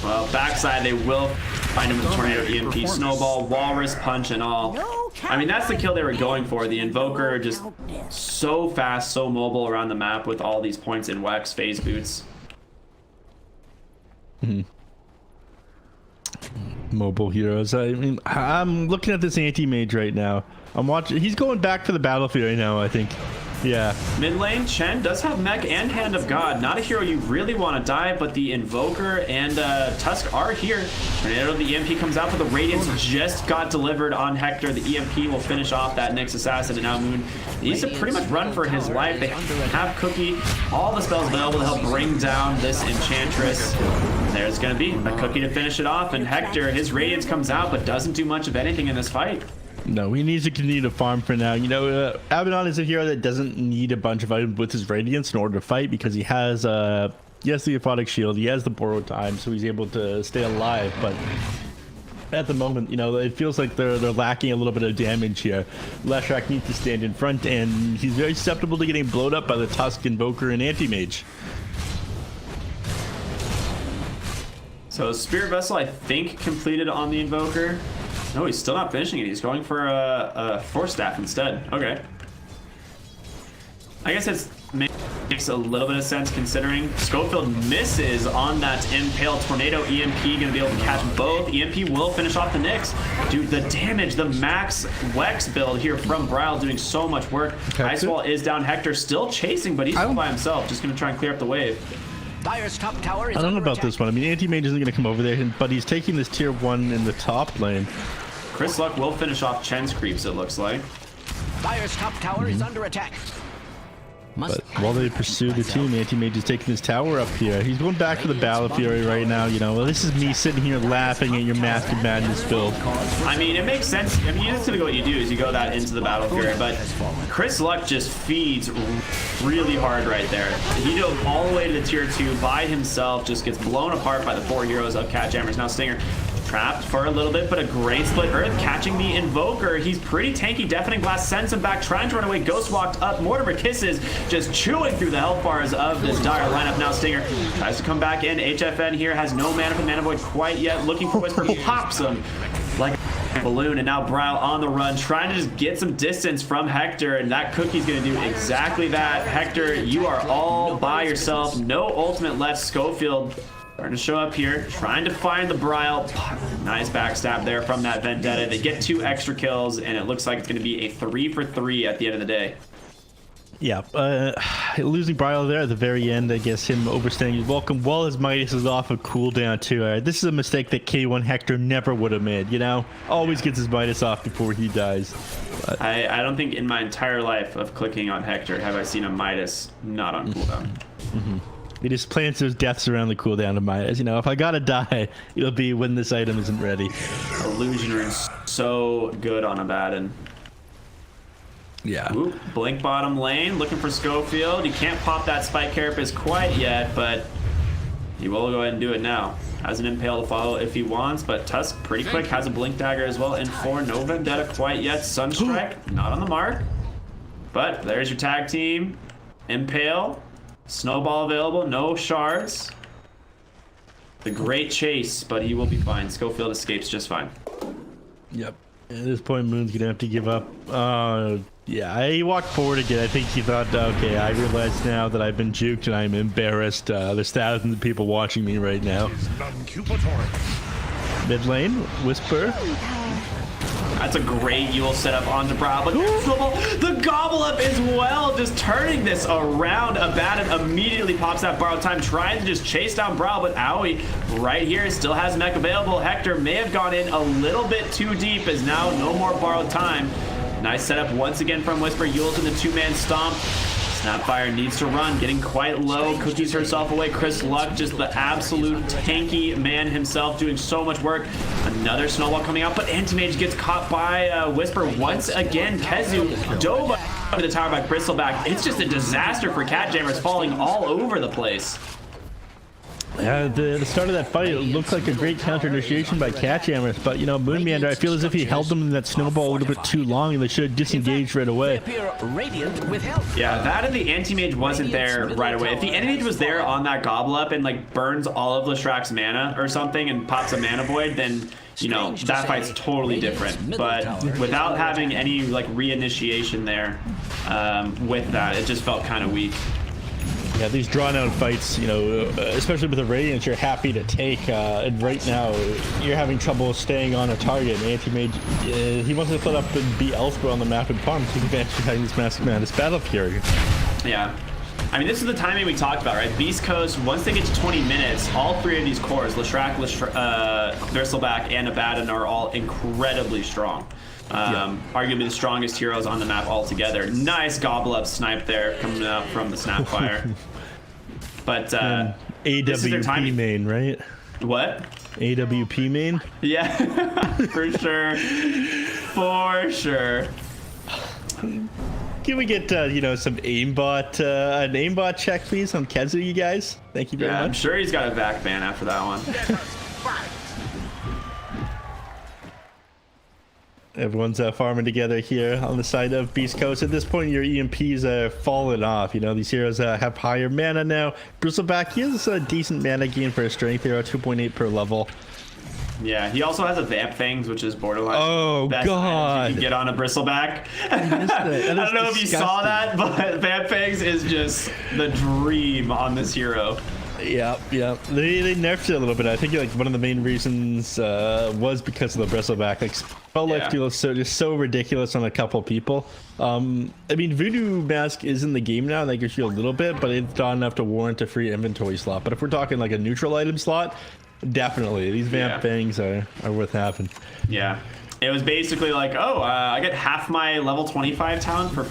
Well, backside, they will find him with the Tornado EMP, Snowball, Walrus Punch, and all. I mean, that's the kill they were going for. The Invoker just so fast, so mobile around the map with all these points in Wex, Phase Boots. Mobile heroes. I mean, I'm looking at this anti-mage right now. I'm watching. He's going back for the battlefield right now, I think. Yeah. Mid lane, Chen does have Mech and Hand of God. Not a hero you really want to die, but the Invoker and Tusk are here. Tornado, the EMP comes out, but the Radiance just got delivered on Hector. The EMP will finish off that Nyx Assassin, and now Moon needs to pretty much run for his life. They have Cookie, all the spells available to help bring down this Enchantress. There's going to be a Cookie to finish it off, and Hector, his Radiance comes out, but doesn't do much of anything in this fight. No, he needs to continue to farm for now. You know, Abaddon is a hero that doesn't need a bunch of items with his Radiance in order to fight because he has the Aphotic Shield, he has the Borrowed Time, so he's able to stay alive. But at the moment, you know, it feels like they're lacking a little bit of damage here. Leshrac needs to stand in front, and he's very susceptible to getting blown up by the Tusk, Invoker, and Anti-Mage. So Spirit Vessel, I think, completed on the Invoker. No, he's still not finishing it. He's going for a Force Staff instead. Okay. I guess it makes a little bit of sense considering Schofield misses on that Impale Tornado. EMP going to be able to catch both. EMP will finish off the Nyx. Dude, the damage, the max Wex build here from Bryle doing so much work. Ice Wall is down. Hector still chasing, but he's still by himself. Just going to try and clear up the wave. Dire's top tower is I don't know under about attack. this one. I mean, Anti-Mage isn't going to come over there, but he's taking this tier 1 in the top lane. Chris Luck will finish off Chen's creeps, it looks like. Dire's top tower is under attack. But while they pursue the team, Anti-Mage is taking his tower up here. He's going back for the Battle Fury right now. You know, well, this is me sitting here laughing at your Master Madness build. I mean, it makes sense. I mean, that's typically what you do is you go that into the Battle Fury, but Chris Luck just feeds really hard right there. He dove all the way to the tier 2 by himself, just gets blown apart by the 4 heroes of catJAMMERS. Now Stinger trapped for a little bit, but a great split earth catching the Invoker. He's pretty tanky. Deafening Blast sends him back, trying to run away. Ghost walked up. Mortimer Kisses just chewing through the health bars of this dire lineup. Now Stinger tries to come back in. HFN here has no mana for Mana Void quite yet. Looking for Whisper, pops him like a balloon, and now Bryle on the run, trying to just get some distance from Hector, and that Cookie's going to do exactly that. Hector, you are all by yourself. No ultimate left. Schofield starting to show up here, trying to find the Bryle. Nice backstab there from that Vendetta. They get 2 extra kills, and it looks like it's going to be a 3 for 3 at the end of the day. Yeah, losing Bryle there at the very end, I guess him overstaying his welcome while his Midas is off a cooldown too. This is a mistake that K1 Hector never would have made, you know? Always gets his Midas off before he dies. But I don't think in my entire life of clicking on Hector have I seen a Midas not on cooldown. he just plants those deaths around the cooldown of Midas. You know, if I gotta die, it'll be when this item isn't ready. Illusion Rune's so good on Abaddon. Yeah. Ooh, blink bottom lane, looking for Schofield. He can't pop that Spike Carapace quite yet, but he will go ahead and do it now. Has an Impale to follow if he wants, but Tusk pretty quick, has a Blink Dagger as well in 4. No Vendetta quite yet. Sunstrike, not on the mark. But there's your tag team. Impale, Snowball available, no shards. The great chase, but he will be fine. Schofield escapes just fine. Yep. At this point, Moon's gonna have to give up. Yeah, he walked forward again. I think he thought, okay, I realize now that I've been juked and I'm embarrassed. There's thousands of people watching me right now. Mid lane, Whisper. That's a great Yule setup onto Bryle, but the Gobble Up as well, just turning this around. Abaddon immediately pops that Borrowed Time, trying to just chase down Bryle, but Aoi right here still has mech available. Hector may have gone in a little bit too deep, as now no more Borrowed Time. Nice setup once again from Whisper. Yule's in the 2-man stomp. Snapfire needs to run, getting quite low. Cookies herself away. Chris Luck, just the absolute tanky man himself, doing so much work. Another snowball coming out, but Anti-Mage gets caught by Whisper once again. Kezu dove over the tower by Bristleback. It's just a disaster for catJAMMERS, falling all over the place. The start of that fight, it looked like a great counter initiation by catJAMMERS, but you know, Moonmeander, I feel as if he held them in that snowball a little bit too long, and they should have disengaged right away. Yeah, that and the Anti-Mage wasn't there right away. If the Anti-Mage was there on that Gobble Up and like burns all of Leshrac's mana or something and pops a Mana Void, then you know, that fight's totally different. But without having any like reinitiation there with that, it just felt kind of weak. Yeah, these drawn-out fights, you know, especially with the Radiance, you're happy to take. And right now, you're having trouble staying on a target. And Anti-Mage, he wants to put up and be elsewhere on the map and farm, taking advantage of having this Massive Madness Battle Fury. Yeah. I mean, this is the timing we talked about, right? Beastcoast, once they get to 20 minutes, all three of these cores, Leshrac, Bristleback, and Abaddon, are all incredibly strong. Arguably the strongest heroes on the map altogether. Nice gobble up snipe there coming out from the Snapfire. But AWP main, right? What? AWP main? Yeah, for sure. For sure. Can we get you know, some aimbot an aimbot check please on Kenzo, you guys? Thank you very much. I'm sure he's got a back ban after that one. Everyone's farming together here on the side of Beastcoast. At this point, your EMPs are falling off. You know, these heroes have higher mana now. Bristleback, he has a decent mana gain for a strength hero, 2.8 per level. Yeah, he also has a Vamp Fangs, which is borderline. Oh, best God. you can get on a Bristleback. I don't know if you saw that, but Vamp Fangs is just the dream on this hero. Yeah. They nerfed it a little bit. I think like one of the main reasons was because of the Bristleback. Like spell life deal is so ridiculous on a couple people. I mean, Voodoo Mask is in the game now, and that gives you a little bit, but it's not enough to warrant a free inventory slot. But if we're talking like a neutral item slot, definitely these Vamp Fangs are worth having. Yeah. It was basically like, oh, I get half my level 25 talent for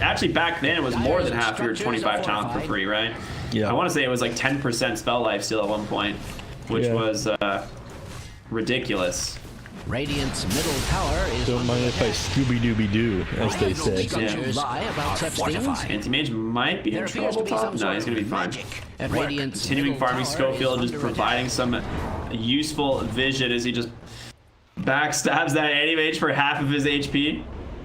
actually back then it was more than half your 25 talent for free, right? Yeah. I want to say it was like 10% spell life still at one point, which was ridiculous. Radiant's middle tower is. Don't mind if I Scooby-Dooby-Doo, as they say. Anti-Mage might be in trouble top. No, he's going to be fine. Continuing farming Schofield, just providing some useful vision as he just backstabs that Anti-Mage for half of his HP.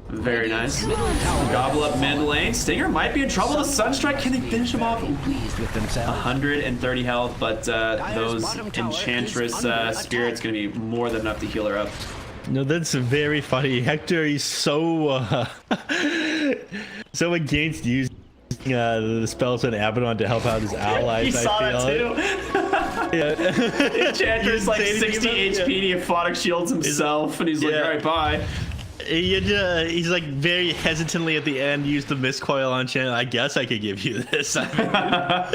Very nice. Gobble up mid lane. Stinger might be in trouble. The Sunstrike, can they finish him off? 130 health, but those Enchantress Spirit's going to be more than enough to heal her up. No, that's very funny. Hector, he's so so against using the spells on Abaddon to help out his allies. He saw that too. Yeah. Enchantress like 60 HP, he Aphotic shields himself, and he's like, all right, bye. He's like very hesitantly at the end used the miscoil on channel. I guess I could give you this. all right,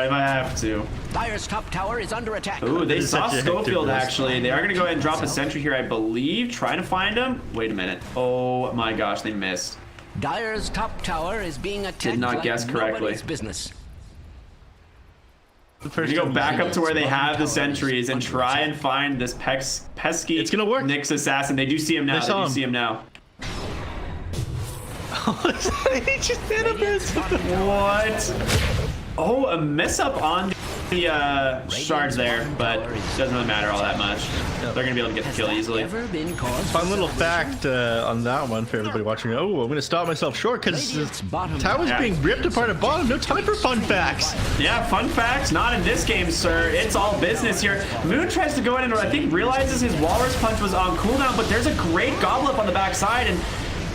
if I have to. Dire's top tower is under attack. Ooh, they saw Schofield actually. They are going to go ahead and drop a sentry here, I believe. Trying to find him. Wait a minute. Oh my gosh, they missed. Dire's top tower is being attacked. Did not guess correctly. Business. You go back up to where they have the sentries and try and find this pesky it's gonna work. Nyx assassin. They do see him now. They do see him now. He just did a miss. What? Oh, a miss up on the shards there, but it doesn't really matter all that much. They're going to be able to get the kill easily. Fun little fact on that one for everybody watching. Oh, I'm going to stop myself short because the tower's being ripped apart at bottom. No time for fun facts. Yeah, fun facts. Not in this game, sir. It's all business here. Moon tries to go in and I think realizes his Walrus Punch was on cooldown, but there's a great gobble up on the backside, and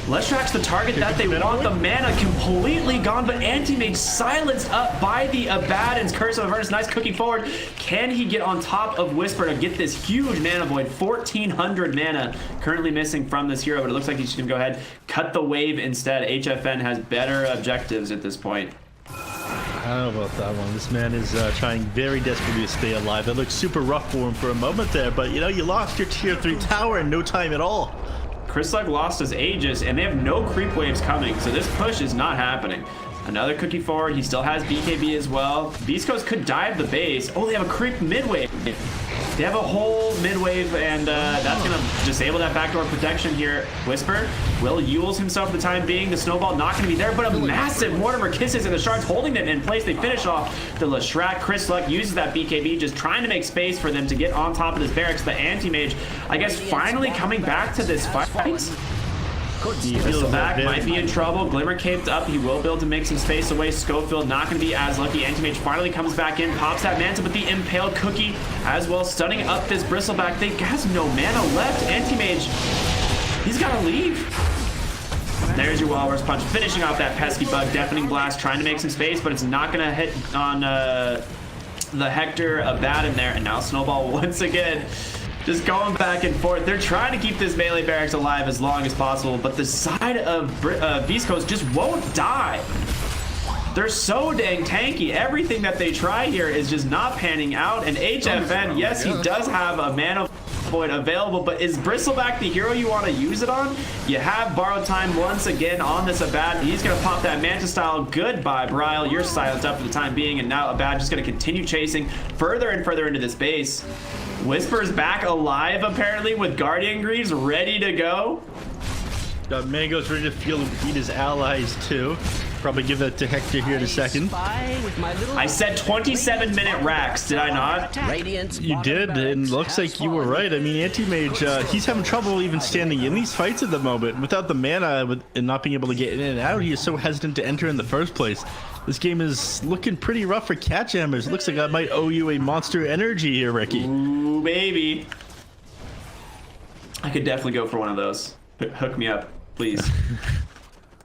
Leshrac's the target that they want. The mana completely gone, but Anti-Mage silenced up by the Abaddon's Curse of Avernus. Nice cooking forward. Can he get on top of Whisper to get this huge mana void? 1,400 mana currently missing from this hero, but it looks like he's just going to go ahead, cut the wave instead. HFN has better objectives at this point. I don't know about that one. This man is trying very desperately to stay alive. It looks super rough for him for a moment there, but you know, you lost your tier 3 tower in no time at all. Chryslug lost his Aegis, and they have no creep waves coming, so this push is not happening. Another cookie forward. He still has BKB as well. Beastcoast could dive the base. Oh, they have a creep mid-wave. They have a whole mid-wave, and that's going to disable that backdoor protection here. Whisper will Yules himself for the time being. The snowball not going to be there, but a massive Mortimer Kisses, and the shards holding them in place. They finish off the Leshrac. Chryslug uses that BKB, just trying to make space for them to get on top of this barracks. The Anti-Mage, I guess, finally coming back to this fight. Bristleback might be in trouble. Glimmer caped up. He will be able to make some space away. Schofield not going to be as lucky. Anti-Mage finally comes back in, pops that mantle, but the Impaled Cookie as well, stunning up this Bristleback. They has no mana left. Anti-Mage, he's got to leave. There's There's your Walrus Punch, finishing off that pesky bug. Deafening Blast, trying to make some space, but it's not going to hit on the Hector Abaddon there. And now Snowball once again just going back and forth. They're trying to keep this melee barracks alive as long as possible, but the side of Beastcoast just won't die. They're so dang tanky. Everything that they try here is just not panning out. And HFN, yes, he does have a Mana Void available, but is Bristleback the hero you want to use it on? You have Borrowed Time once again on this Abad. He's going to pop that Manta Style. Goodbye, Brile. You're silenced up for the time being, and now Abad just going to continue chasing further and further into this base. Whisper's back alive, apparently, with Guardian Greaves ready to go. Got Mango's ready to feel and beat his allies, too. Probably give that to Hector here in a second. I said 27-minute racks, did I not? You did, and looks like you were right. I mean, Anti-Mage, he's having trouble even standing in these fights at the moment. Without the mana and not being able to get in and out, he is so hesitant to enter in the first place. This game is looking pretty rough for catJAMMERS. Looks like I might owe you a Monster Energy here, Ricky. Ooh, baby. I could definitely go for one of those. Hook me up, please.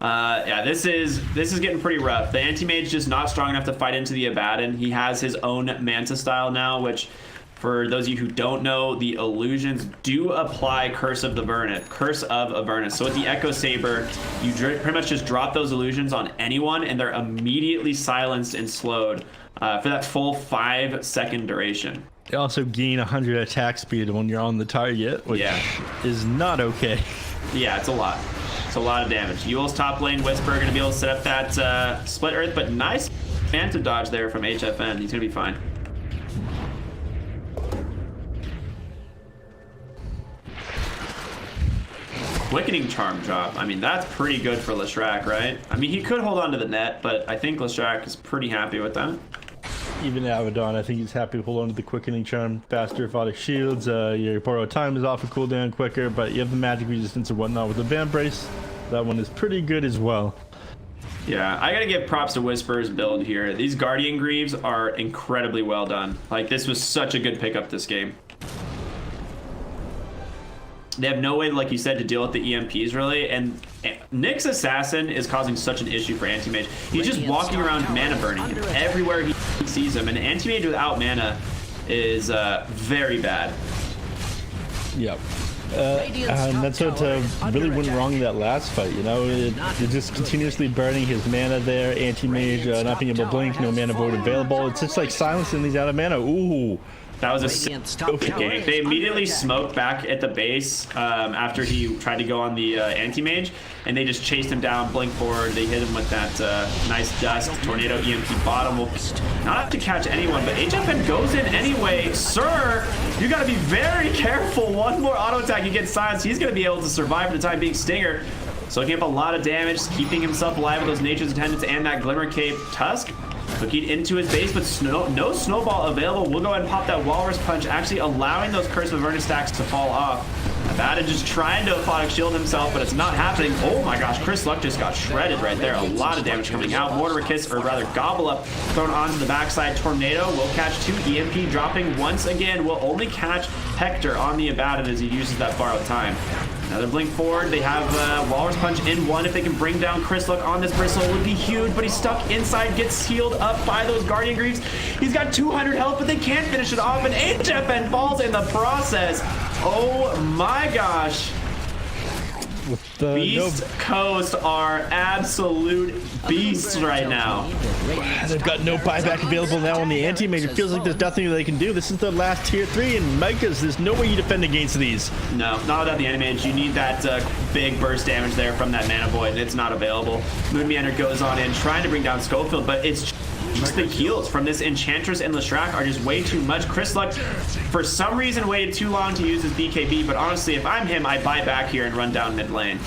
Yeah, this is getting pretty rough. The Anti-Mage just not strong enough to fight into the Abaddon. He has his own Manta Style now, which, for those of you who don't know, the illusions do apply Curse of Avernus. So with the Echo Saber, you pretty much just drop those illusions on anyone, and they're immediately silenced and slowed for that full 5-second duration. They also gain 100 attack speed when you're on the target, which is not okay. Yeah, it's a lot. It's a lot of damage. Yule's top lane, Whisper going to be able to set up that Split Earth, but nice Phantom dodge there from HFN. He's going to be fine. Quickening Charm drop. I mean, that's pretty good for Leshrac, right? I mean, he could hold on to the net, but I think Leshrac is pretty happy with that. Even Abaddon, I think he's happy to hold on to the Quickening Charm. Faster Photic Shields, your Borrowed Time is off a cooldown quicker, but you have the magic resistance and whatnot with the Vamp Brace. That one is pretty good as well. Yeah, I gotta give props to Whisper's build here. These Guardian Greaves are incredibly well done. Like, this was such a good pickup this game. They have no way, like you said, to deal with the EMPs, really, and Nyx Assassin is causing such an issue for Anti-Mage. He's just walking around mana burning everywhere he sees him, and Anti-Mage without mana is very bad. Yep. And that's what really went wrong in that last fight, you know? You're just continuously burning his mana there. Anti-Mage not being able to blink, no mana void available. It's just like silencing these out of mana. Ooh. That was a stupid game. They immediately smoked back at the base after he tried to go on the Anti-Mage, and they just chased him down, blink forward. They hit him with that nice Dust, Tornado, EMP bottom. Will not have to catch anyone, but HFN goes in anyway. Sir, you got to be very careful. One more auto attack, you get silenced. He's going to be able to survive for the time being. Stinger soaking up a lot of damage, keeping himself alive with those Nature's Attendants and that Glimmer Cape. Tusk cooking into his base, but no snowball available. We'll go ahead and pop that Walrus Punch, actually allowing those Curse of Avernus stacks to fall off. Abaddon just trying to Aphotic Shield himself, but it's not happening. Oh my gosh, Chris Luck just got shredded right there. A lot of damage coming out. Mortar Kiss, or rather Gobble Up, thrown onto the backside. Tornado will catch 2. EMP dropping once again. Will only catch Hector on the Abaddon as he uses that Borrowed Time. Another blink forward. They have Walrus Punch in 1. If they can bring down Chris Luck on this Bristle, it would be huge, but he's stuck inside, gets healed up by those Guardian Greaves. He's got 200 health, but they can't finish it off, and HFN falls in the process. Oh my gosh. Beastcoast are absolute beasts right now. They've got no buyback available now on the Anti-Mage. It feels like there's nothing they can do. This is the last tier 3, and Micah's, there's no way you defend against these. No, not without the Anti-Mage. You need that big burst damage there from that Mana Void, and it's not available. Moon Meander goes on in, trying to bring down Schofield, but it's just the heals from this Enchantress and Leshrac are just way too much. Chris Luck, for some reason, waited too long to use his BKB, but honestly, if I'm him, I buy back here and run down mid lane.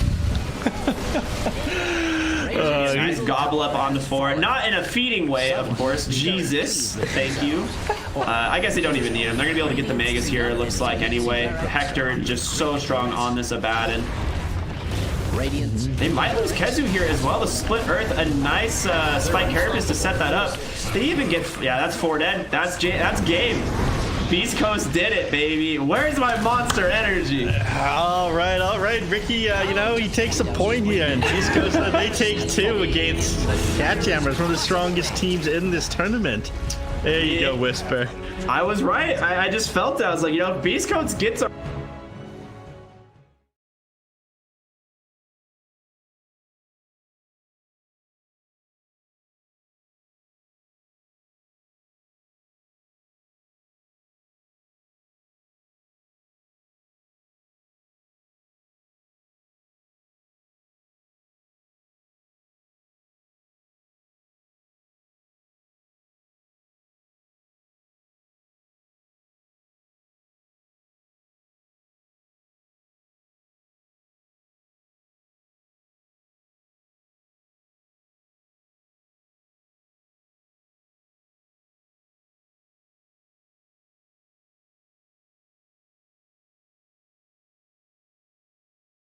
Nice Gobble Up on the 4. Not in a feeding way, of course. Jesus, thank you. I guess they don't even need him. They're going to be able to get the Megas here, it looks like, anyway. Hector just so strong on this Abaddon. They might lose Kezu here as well. The Split Earth, a nice Spike Carapace to set that up. They even get, yeah, that's 4 dead. That's game. Beastcoast did it, baby. Where's my monster energy? All right, Ricky. You know, he takes a point here, and Beastcoast, they take 2 against catJAMMERS, one of the strongest teams in this tournament. There you go, Whisper. I was right. I just felt that. I was like, you know, Beastcoast gets